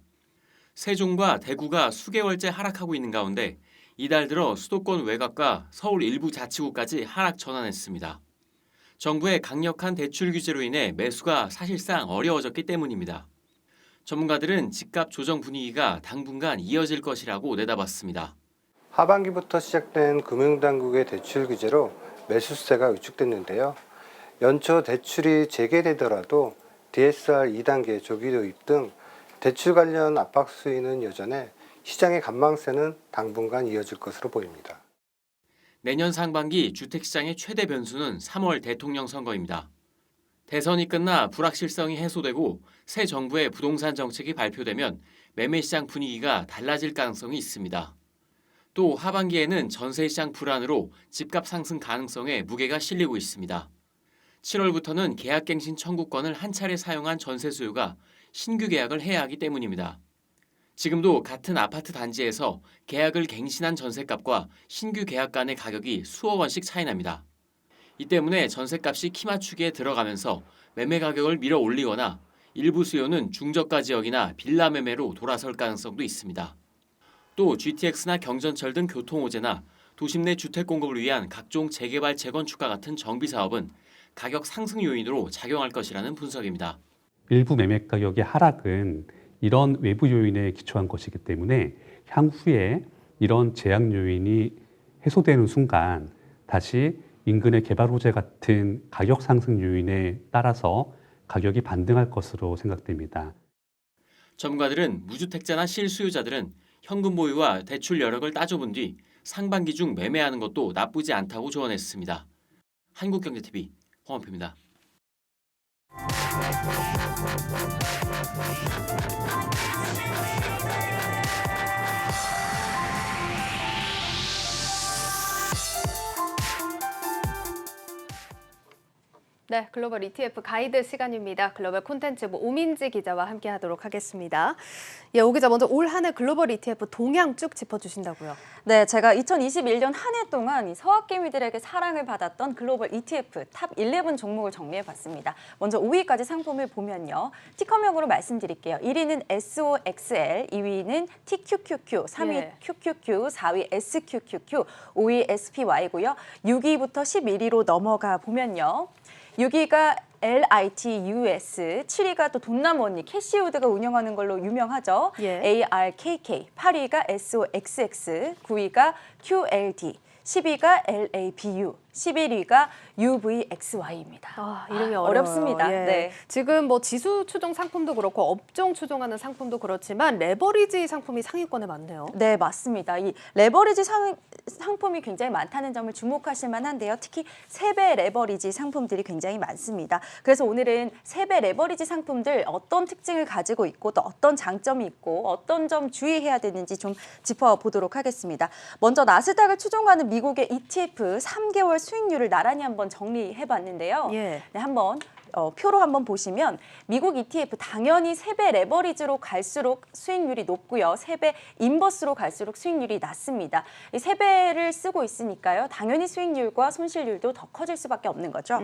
세종과 대구가 수개월째 하락하고 있는 가운데 이달 들어 수도권 외곽과 서울 일부 자치구까지 하락 전환했습니다. 정부의 강력한 대출 규제로 인해 매수가 사실상 어려워졌기 때문입니다. 전문가들은 집값 조정 분위기가 당분간 이어질 것이라고 내다봤습니다. 하반기부터 시작된 금융당국의 대출 규제로 매수세가 위축됐는데요. 연초 대출이 재개되더라도 DSR 2단계 조기 도입 등 대출 관련 압박 수위는 여전해 시장의 관망세는 당분간 이어질 것으로 보입니다. 내년 상반기 주택시장의 최대 변수는 3월 대통령 선거입니다. 대선이 끝나 불확실성이 해소되고 새 정부의 부동산 정책이 발표되면 매매시장 분위기가 달라질 가능성이 있습니다. 또 하반기에는 전세시장 불안으로 집값 상승 가능성에 무게가 실리고 있습니다. 7월부터는 계약갱신 청구권을 한 차례 사용한 전세 수요가 신규 계약을 해야 하기 때문입니다. 지금도 같은 아파트 단지에서 계약을 갱신한 전셋값과 신규 계약 간의 가격이 수억 원씩 차이 납니다. 이 때문에 전셋값이 키 맞추기에 들어가면서 매매 가격을 밀어 올리거나 일부 수요는 중저가 지역이나 빌라 매매로 돌아설 가능성도 있습니다. 또 GTX나 경전철 등 교통호재나 도심 내 주택 공급을 위한 각종 재개발 재건축과 같은 정비 사업은 가격 상승 요인으로 작용할 것이라는 분석입니다. 일부 매매 가격의 하락은 이런 외부 요인에 기초한 것이기 때문에 향후에 이런 제약 요인이 해소되는 순간 다시 인근의 개발 호재 같은 가격 상승 요인에 따라서 가격이 반등할 것으로 생각됩니다. 전문가들은 무주택자나 실수요자들은 현금 보유와 대출 여력을 따져본 뒤 상반기 중 매매하는 것도 나쁘지 않다고 조언했습니다. 한국경제TV 홍원표입니다. 네, 글로벌 ETF 가이드 시간입니다. 글로벌 콘텐츠부 오민지 기자와 함께하도록 하겠습니다. 예, 오 기자 먼저 올 한 해 글로벌 ETF 동향 쭉 짚어주신다고요. 네, 제가 2021년 한 해 동안 이 서학개미들에게 사랑을 받았던 글로벌 ETF 탑 11 종목을 정리해봤습니다. 먼저 5위까지 상품을 보면요. 티커명으로 말씀드릴게요. 1위는 SOXL, 2위는 TQQQ, 3위 예. QQQ, 4위 SQQQ, 5위 SPY고요. 6위부터 11위로 넘어가 보면요. 6위가 LITUS, 7위가 또 돈나무언니, 캐시우드가 운영하는 걸로 유명하죠. 예. ARKK, 8위가 SOXX, 9위가 QLD, 10위가 LABU, 11위가 UVXY입니다. 아, 이름이 어려워요. 어렵습니다. 예. 네. 지금 뭐 지수 추종 상품도 그렇고 업종 추종하는 상품도 그렇지만 레버리지 상품이 상위권에 많네요. 네, 맞습니다. 이 레버리지 상품이 굉장히 많다는 점을 주목하실 만한데요. 특히 3배 레버리지 상품들이 굉장히 많습니다. 그래서 오늘은 3배 레버리지 상품들 어떤 특징을 가지고 있고 또 어떤 장점이 있고 어떤 점 주의해야 되는지 좀 짚어보도록 하겠습니다. 먼저 나스닥을 추종하는 미국의 ETF 3개월 수익률을 나란히 한번 정리해봤는데요. 예. 네, 한번 표로 한번 보시면 미국 ETF 당연히 3배 레버리지로 갈수록 수익률이 높고요. 3배 인버스로 갈수록 수익률이 낮습니다. 이 3배를 쓰고 있으니까요. 당연히 수익률과 손실률도 더 커질 수밖에 없는 거죠.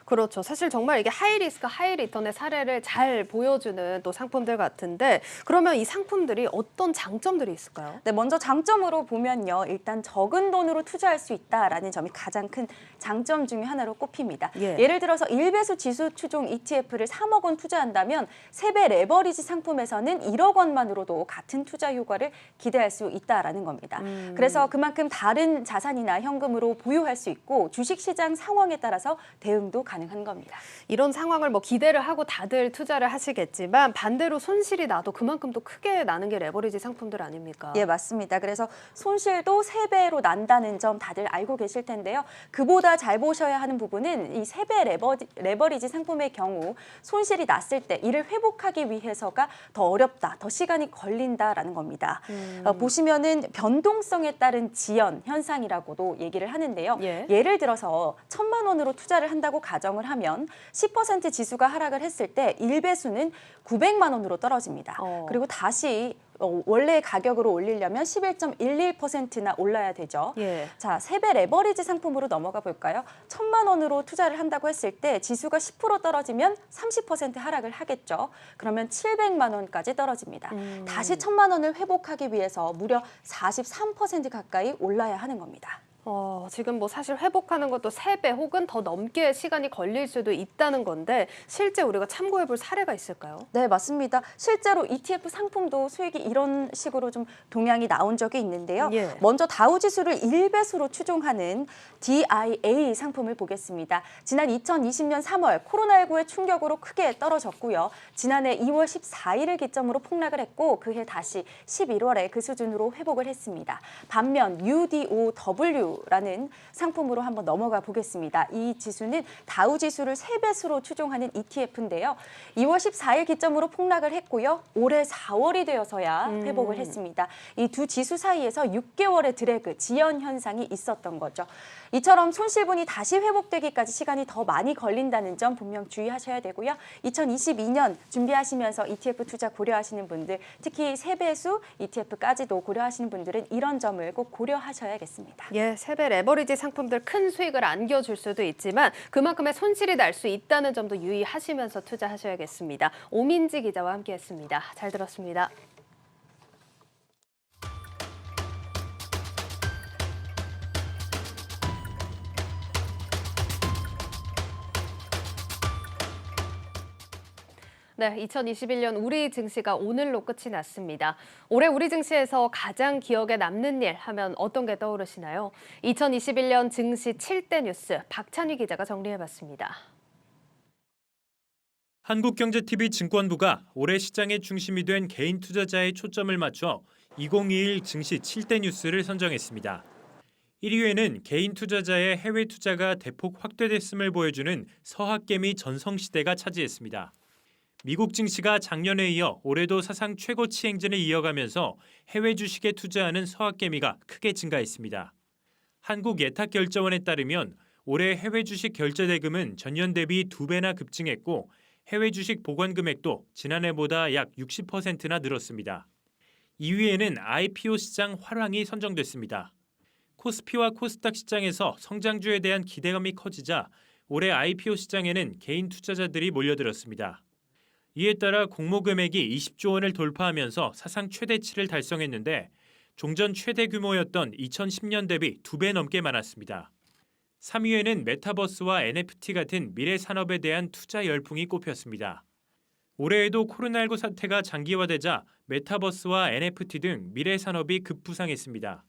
그렇죠. 사실 정말 이게 하이 리스크, 하이 리턴의 사례를 잘 보여주는 또 상품들 같은데 그러면 이 상품들이 어떤 장점들이 있을까요? 네, 먼저 장점으로 보면요. 일단 적은 돈으로 투자할 수 있다라는 점이 가장 큰 장점 중에 하나로 꼽힙니다. 예. 예를 들어서 1배수 지수 추종 ETF를 3억 원 투자한다면 3배 레버리지 상품에서는 1억 원만으로도 같은 투자 효과를 기대할 수 있다라는 겁니다. 그래서 그만큼 다른 자산이나 현금으로 보유할 수 있고 주식시장 상황에 따라서 대응도 가능한 겁니다. 이런 상황을 뭐 기대를 하고 다들 투자를 하시겠지만 반대로 손실이 나도 그만큼 또 크게 나는 게 레버리지 상품들 아닙니까? 예, 맞습니다. 그래서 손실도 3배로 난다는 점 다들 알고 계실 텐데요. 그보다 잘 보셔야 하는 부분은 이 3배 레버리지 상품의 경우 손실이 났을 때 이를 회복하기 위해서가 더 어렵다, 더 시간이 걸린다라는 겁니다. 보시면은 변동성에 따른 지연 현상이라고도 얘기를 하는데요. 예. 예를 들어서 1,000만 원으로 투자를 한다고 가정을 하면 10% 지수가 하락을 했을 때 1배수는 900만 원으로 떨어집니다. 그리고 다시 원래 가격으로 올리려면 11.11%나 올라야 되죠. 예. 자, 3배 레버리지 상품으로 넘어가 볼까요? 1,000만 원으로 투자를 한다고 했을 때 지수가 10% 떨어지면 30% 하락을 하겠죠. 그러면 700만 원까지 떨어집니다. 다시 1,000만 원을 회복하기 위해서 무려 43% 가까이 올라야 하는 겁니다. 지금 뭐 사실 회복하는 것도 3배 혹은 더 넘게 시간이 걸릴 수도 있다는 건데 실제 우리가 참고해 볼 사례가 있을까요? 네, 맞습니다. 실제로 ETF 상품도 수익이 이런 식으로 좀 동향이 나온 적이 있는데요. 예. 먼저 다우지수를 1배수로 추종하는 DIA 상품을 보겠습니다. 지난 2020년 3월 코로나19의 충격으로 크게 떨어졌고요. 지난해 2월 14일을 기점으로 폭락을 했고 그해 다시 11월에 그 수준으로 회복을 했습니다. 반면 UDOW라는 상품으로 한번 넘어가 보겠습니다. 이 지수는 다우지수를 3배수로 추종하는 ETF인데요. 2월 14일 기점으로 폭락을 했고요. 올해 4월이 되어서야 회복을 했습니다. 이 두 지수 사이에서 6개월의 드래그, 지연 현상이 있었던 거죠. 이처럼 손실분이 다시 회복되기까지 시간이 더 많이 걸린다는 점 분명 주의하셔야 되고요. 2022년 준비하시면서 ETF 투자 고려하시는 분들, 특히 3배수 ETF까지도 고려하시는 분들은 이런 점을 꼭 고려하셔야겠습니다. 예, 3배 레버리지 상품들 큰 수익을 안겨줄 수도 있지만 그만큼의 손실이 날 수 있다는 점도 유의하시면서 투자하셔야겠습니다. 오민지 기자와 함께했습니다. 잘 들었습니다. 네, 2021년 우리 증시가 오늘로 끝이 났습니다. 올해 우리 증시에서 가장 기억에 남는 일 하면 어떤 게 떠오르시나요? 2021년 증시 7대 뉴스 박찬희 기자가 정리해봤습니다. 한국경제TV 증권부가 올해 시장의 중심이 된 개인 투자자에 초점을 맞춰 2021 증시 7대 뉴스를 선정했습니다. 1위에는 개인 투자자의 해외 투자가 대폭 확대됐음을 보여주는 서학개미 전성시대가 차지했습니다. 미국 증시가 작년에 이어 올해도 사상 최고치 행진을 이어가면서 해외 주식에 투자하는 서학개미가 크게 증가했습니다. 한국예탁결제원에 따르면 올해 해외 주식 결제 대금은 전년 대비 2배나 급증했고 해외 주식 보관 금액도 지난해보다 약 60%나 늘었습니다. 2위에는 IPO 시장 화랑이 선정됐습니다. 코스피와 코스닥 시장에서 성장주에 대한 기대감이 커지자 올해 IPO 시장에는 개인 투자자들이 몰려들었습니다. 이에 따라 공모 금액이 20조 원을 돌파하면서 사상 최대치를 달성했는데 종전 최대 규모였던 2010년 대비 2배 넘게 많았습니다. 3위에는 메타버스와 NFT 같은 미래 산업에 대한 투자 열풍이 꼽혔습니다. 올해에도 코로나19 사태가 장기화되자 메타버스와 NFT 등 미래 산업이 급부상했습니다.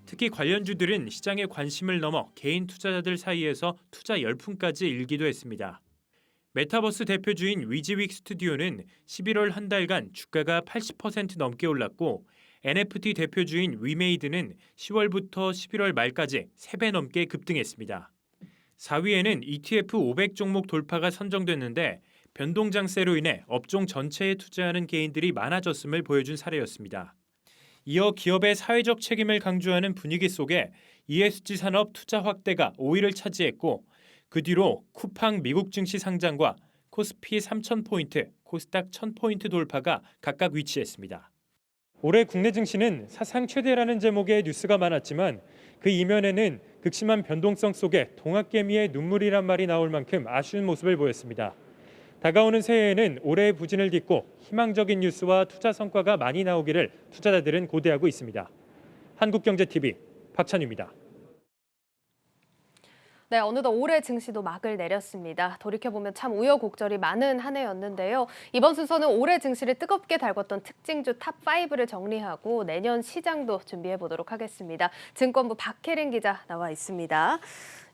특히 관련주들은 시장의 관심을 넘어 개인 투자자들 사이에서 투자 열풍까지 일기도 했습니다. 메타버스 대표주인 위즈윅 스튜디오는 11월 한 달간 주가가 80% 넘게 올랐고 NFT 대표주인 위메이드는 10월부터 11월 말까지 3배 넘게 급등했습니다. 4위에는 ETF 500 종목 돌파가 선정됐는데 변동장세로 인해 업종 전체에 투자하는 개인들이 많아졌음을 보여준 사례였습니다. 이어 기업의 사회적 책임을 강조하는 분위기 속에 ESG 산업 투자 확대가 5위를 차지했고 그 뒤로 쿠팡 미국 증시 상장과 코스피 3,000포인트, 코스닥 1,000포인트 돌파가 각각 위치했습니다. 올해 국내 증시는 사상 최대라는 제목의 뉴스가 많았지만 그 이면에는 극심한 변동성 속에 동학개미의 눈물이란 말이 나올 만큼 아쉬운 모습을 보였습니다. 다가오는 새해에는 올해의 부진을 딛고 희망적인 뉴스와 투자 성과가 많이 나오기를 투자자들은 고대하고 있습니다. 한국경제TV 박찬유입니다. 네, 어느덧 올해 증시도 막을 내렸습니다. 돌이켜보면 참 우여곡절이 많은 한 해였는데요. 이번 순서는 올해 증시를 뜨겁게 달궜던 특징주 탑5를 정리하고 내년 시장도 준비해보도록 하겠습니다. 증권부 박혜린 기자 나와 있습니다.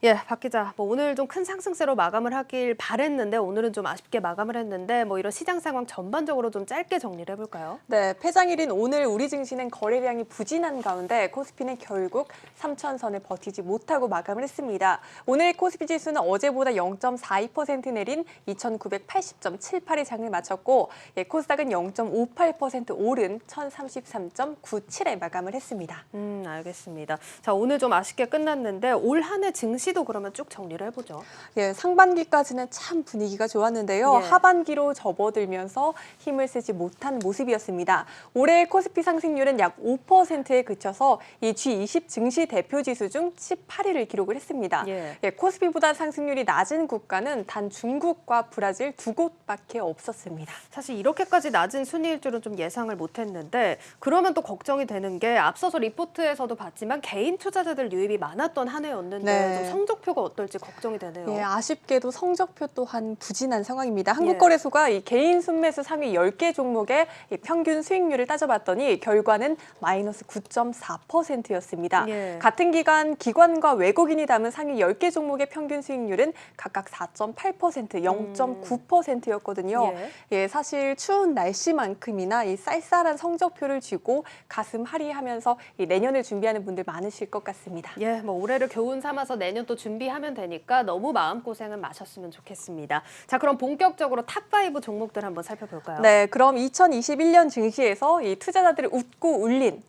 예, 박 기자, 오늘 좀 큰 상승세로 마감을 하길 바랬는데 오늘은 좀 아쉽게 마감을 했는데 이런 시장 상황 전반적으로 좀 짧게 정리를 해볼까요? 네, 폐장일인 오늘 우리 증시는 거래량이 부진한 가운데 코스피는 결국 3,000선을 버티지 못하고 마감을 했습니다. 오늘 코스피 지수는 어제보다 0.42% 내린 2,980.78의 장을 마쳤고 코스닥은 0.58% 오른 1,033.97에 마감을 했습니다. 알겠습니다. 자, 오늘 좀 아쉽게 끝났는데 올 한 해 증시 도 그러면 쭉 정리를 해보죠. 예, 상반기까지는 참 분위기가 좋았는데요. 예. 하반기로 접어들면서 힘을 쓰지 못한 모습이었습니다. 올해 코스피 상승률은 약 5%에 그쳐서 이 G20 증시 대표 지수 중 18위를 기록을 했습니다. 예. 코스피보다 상승률이 낮은 국가는 단 중국과 브라질 두 곳밖에 없었습니다. 사실 이렇게까지 낮은 순위일 줄은 좀 예상을 못했는데 그러면 또 걱정이 되는 게 앞서서 리포트에서도 봤지만 개인 투자자들 유입이 많았던 한 해였는데 네. 좀 성적표가 어떨지 걱정이 되네요. 예, 아쉽게도 성적표 또한 부진한 상황입니다. 한국거래소가 이 개인 순매수 상위 10개 종목의 이 평균 수익률을 따져봤더니 결과는 마이너스 9.4%였습니다. 예. 같은 기간 기관과 외국인이 담은 상위 10개 종목의 평균 수익률은 각각 4.8%, 0.9%였거든요. 예, 사실 추운 날씨만큼이나 이 쌀쌀한 성적표를 쥐고 가슴 하리하면서 이 내년을 준비하는 분들 많으실 것 같습니다. 예, 올해를 교훈 삼아서 내년 또 준비하면 되니까 너무 마음고생은 마셨으면 좋겠습니다. 자, 그럼 본격적으로 탑5 종목들 한번 살펴볼까요? 네, 그럼 2021년 증시에서 이 투자자들을 웃고 울린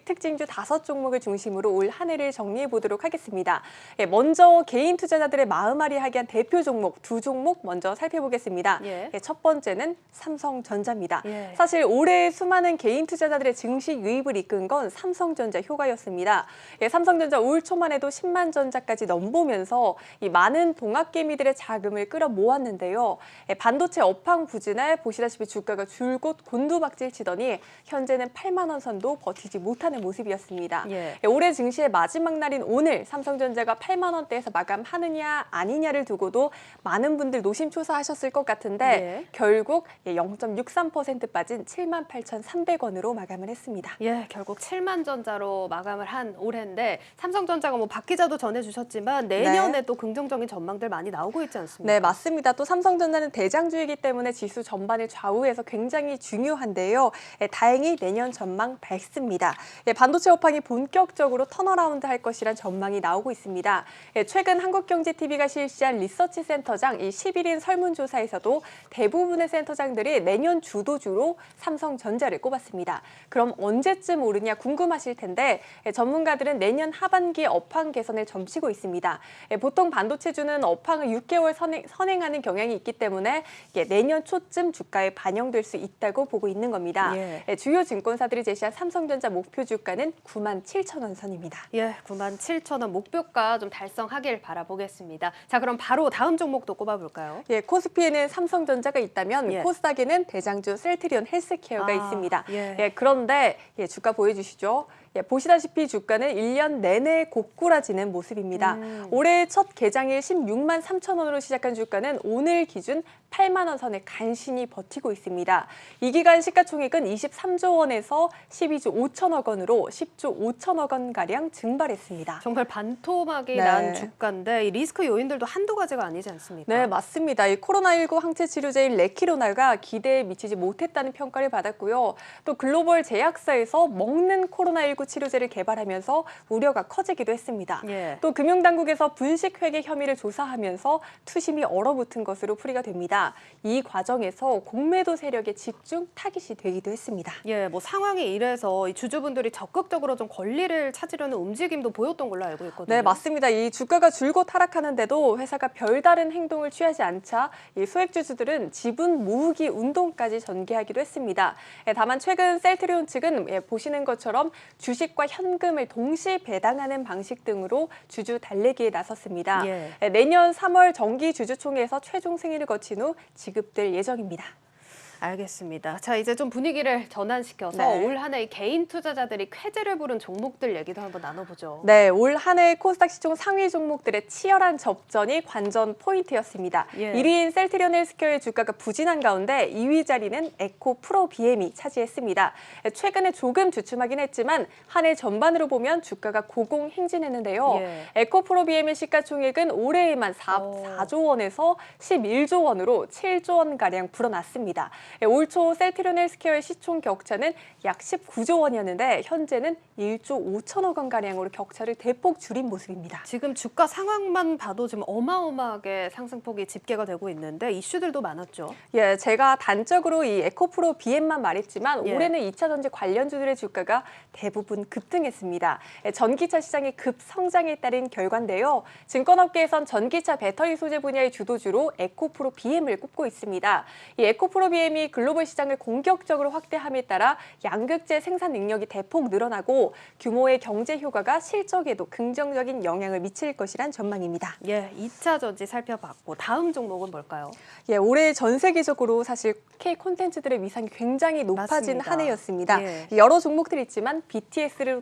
특징주 5종목을 중심으로 올 한 해를 정리해 보도록 하겠습니다. 예, 먼저 개인 투자자들의 마음앓이하게 한 대표 종목 2종목 먼저 살펴보겠습니다. 예. 첫 번째는 삼성전자입니다. 예. 사실 올해 수많은 개인 투자자들의 증시 유입을 이끈 건 삼성전자 효과였습니다. 예, 삼성전자 올 초만 해도 10만 전자까지 넘보면서 이 많은 동학개미들의 자금을 끌어모았는데요. 예, 반도체 업황 부진에 보시다시피 주가가 줄곧 곤두박질 치더니 현재는 8만 원 선도 버티지 못하는 모습이었습니다. 예. 예, 올해 증시의 마지막 날인 오늘 삼성전자가 8만 원대에서 마감하느냐 아니냐를 두고도 많은 분들 노심초사하셨을 것 같은데 결국 0.63% 빠진 78,300원으로 마감을 했습니다. 예, 결국 7만 전자로 마감을 한 올해인데 삼성전자가 박 기자도 전해주셨지만 있지만 내년에 또 긍정적인 전망들 많이 나오고 있지 않습니까? 네, 맞습니다. 또 삼성전자는 대장주이기 때문에 지수 전반을 좌우해서 굉장히 중요한데요. 다행히 내년 전망 밝습니다. 반도체 업황이 본격적으로 턴어라운드 할 것이란 전망이 나오고 있습니다. 최근 한국경제TV가 실시한 리서치 센터장 11인 설문조사에서도 대부분의 센터장들이 내년 주도주로 삼성전자를 꼽았습니다. 그럼 언제쯤 오르냐 궁금하실 텐데 전문가들은 내년 하반기 업황 개선을 점치고 있습니다. 보통 반도체주는 업황을 6개월 선행하는 경향이 있기 때문에 내년 초쯤 주가에 반영될 수 있다고 보고 있는 겁니다. 주요 증권사들이 제시한 삼성전자 목표 주가는 97,000원 선입니다. 97,000원 목표가 좀 달성하길 바라보겠습니다. 자, 그럼 바로 다음 종목도 꼽아볼까요? 코스피에는 삼성전자가 있다면 코스닥에는 대장주 셀트리온 헬스케어가 있습니다. 그런데 주가 보여주시죠. 보시다시피 주가는 1년 내내 고꾸라지는 모습입니다. 올해 첫 개장일 16만 3천 원으로 시작한 주가는 오늘 기준 8만 원 선에 간신히 버티고 있습니다. 이 기간 시가총액은 23조 원에서 12조 5천억 원으로 10조 5천억 원가량 증발했습니다. 정말 반토막이 난 주가인데 이 리스크 요인들도 한두 가지가 아니지 않습니까? 네, 맞습니다. 이 코로나19 항체 치료제인 레키로나가 기대에 미치지 못했다는 평가를 받았고요. 또 글로벌 제약사에서 먹는 코로나19 치료제를 개발하면서 우려가 커지기도 했습니다. 또 금융당국에서 분식회계 혐의를 조사하면서 투심이 얼어붙은 것으로 풀이가 됩니다. 이 과정에서 공매도 세력의 집중 타깃이 되기도 했습니다. 뭐 상황이 이래서 이 주주분들이 적극적으로 좀 권리를 찾으려는 움직임도 보였던 걸로 알고 있거든요. 네, 맞습니다. 이 주가가 줄곧 하락하는데도 회사가 별다른 행동을 취하지 않자 이 소액주주들은 지분 모으기 운동까지 전개하기도 했습니다. 다만 최근 셀트리온 측은 보시는 것처럼 주식과 현금을 동시 배당하는 방식 등으로 주주 달래기에 나섰습니다. 내년 3월 정기주주총회에서 최종 승인을 거친 후 지급될 예정입니다. 알겠습니다. 자, 이제 좀 분위기를 전환시켜서 올 한 해 개인 투자자들이 쾌재를 부른 종목들 얘기도 한번 나눠보죠. 네, 올 한 해 코스닥 시총 상위 종목들의 치열한 접전이 관전 포인트였습니다. 1위인 셀트리온 헬스케어의 주가가 부진한 가운데 2위 자리는 에코 프로 BM이 차지했습니다. 최근에 조금 주춤하긴 했지만 한 해 전반으로 보면 주가가 고공행진했는데요. 에코 프로 BM의 시가총액은 올해에만 4조 원에서 11조 원으로 7조 원가량 불어났습니다. 올 초 셀트리온 헬스케어의 시총 격차는 약 19조 원이었는데 현재는 1조 5천억 원가량으로 격차를 대폭 줄인 모습입니다. 지금 주가 상황만 봐도 지금 어마어마하게 상승폭이 집계가 되고 있는데 이슈들도 많았죠. 제가 단적으로 이 에코프로 BM만 말했지만 올해는 2차 전지 관련주들의 주가가 대부분 급등했습니다. 전기차 시장의 급성장에 따른 결과인데요. 증권업계에선 전기차 배터리 소재 분야의 주도주로 에코프로 BM을 꼽고 있습니다. 이 에코프로 BM이 글로벌 시장을 공격적으로 확대함에 따라 양극재 생산 능력이 대폭 늘어나고 규모의 경제 효과가 실적에도 긍정적인 영향을 미칠 것이란 전망입니다. 2차 전지 살펴봤고 다음 종목은 뭘까요? 올해 전 세계적으로 사실 K 콘텐츠들의 위상이 굉장히 높아진 맞습니다. 한 해였습니다. 여러 종목들이 있지만 BTS로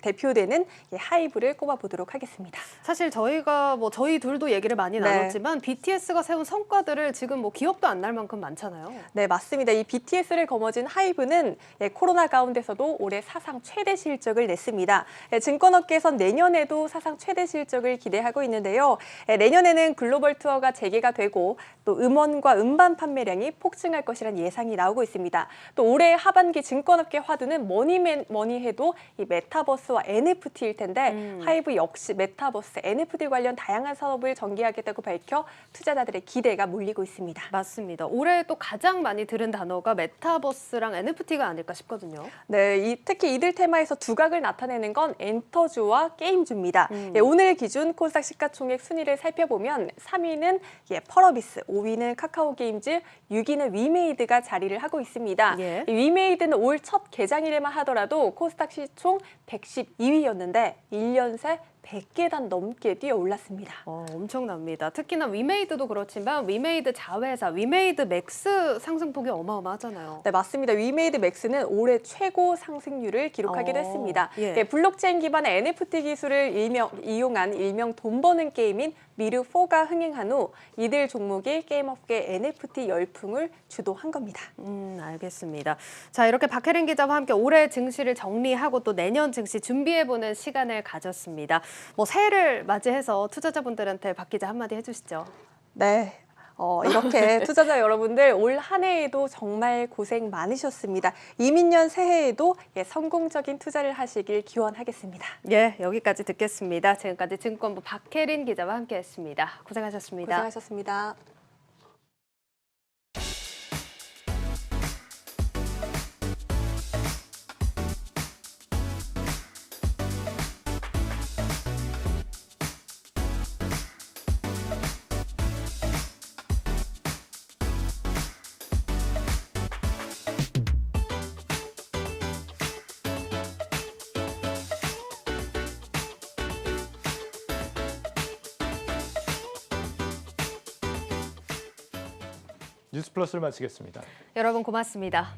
대표되는 하이브를 꼽아보도록 하겠습니다. 사실 저희가 저희 둘도 얘기를 많이 나눴지만 BTS가 세운 성과들을 지금 기억도 안 날 만큼 많잖아요. 네, 맞습니다. 이 BTS를 거머쥔 하이브는 코로나 가운데서도 올해 사상 최대 실적을 냈습니다. 증권업계에선 내년에도 사상 최대 실적을 기대하고 있는데요. 내년에는 글로벌 투어가 재개가 되고 또 음원과 음반 판매량이 폭증할 것이라는 예상이 나오고 있습니다. 또 올해 하반기 증권업계 화두는 뭐니 해도 이 메타버스와 NFT일 텐데 하이브 역시 메타버스, NFT 관련 다양한 사업을 전개하겠다고 밝혀 투자자들의 기대가 몰리고 있습니다. 맞습니다. 올해 또 가장 많이 들은 단어가 메타버스랑 NFT가 아닐까 싶거든요. 네, 특히 이들 테마에서 두각을 나타내는 건 엔터주와 게임주입니다. 오늘 기준 코스닥 시가총액 순위를 살펴보면 3위는 펄어비스, 5위는 카카오게임즈, 6위는 위메이드가 자리를 하고 있습니다. 위메이드는 올 첫 개장일에만 하더라도 코스닥 시총 112위였는데 1년 새 100계단 넘게 뛰어올랐습니다. 엄청납니다. 특히나 위메이드도 그렇지만 위메이드 자회사, 위메이드 맥스 상승폭이 어마어마하잖아요. 네, 맞습니다. 위메이드 맥스는 올해 최고 상승률을 기록하기도 했습니다. 블록체인 기반의 NFT 기술을 이용한 일명 돈 버는 게임인 미르4가 흥행한 후 이들 종목이 게임업계 NFT 열풍을 주도한 겁니다. 알겠습니다. 자, 이렇게 박혜린 기자와 함께 올해 증시를 정리하고 또 내년 증시 준비해보는 시간을 가졌습니다. 뭐 새해를 맞이해서 투자자분들한테 박 기자 한마디 해주시죠. 네. 이렇게 투자자 여러분들 올 한 해에도 정말 고생 많으셨습니다. 이민년 새해에도 성공적인 투자를 하시길 기원하겠습니다. 예, 여기까지 듣겠습니다. 지금까지 증권부 박혜린 기자와 함께했습니다. 고생하셨습니다. 고생하셨습니다. 뉴스플러스를 마치겠습니다. 여러분 고맙습니다.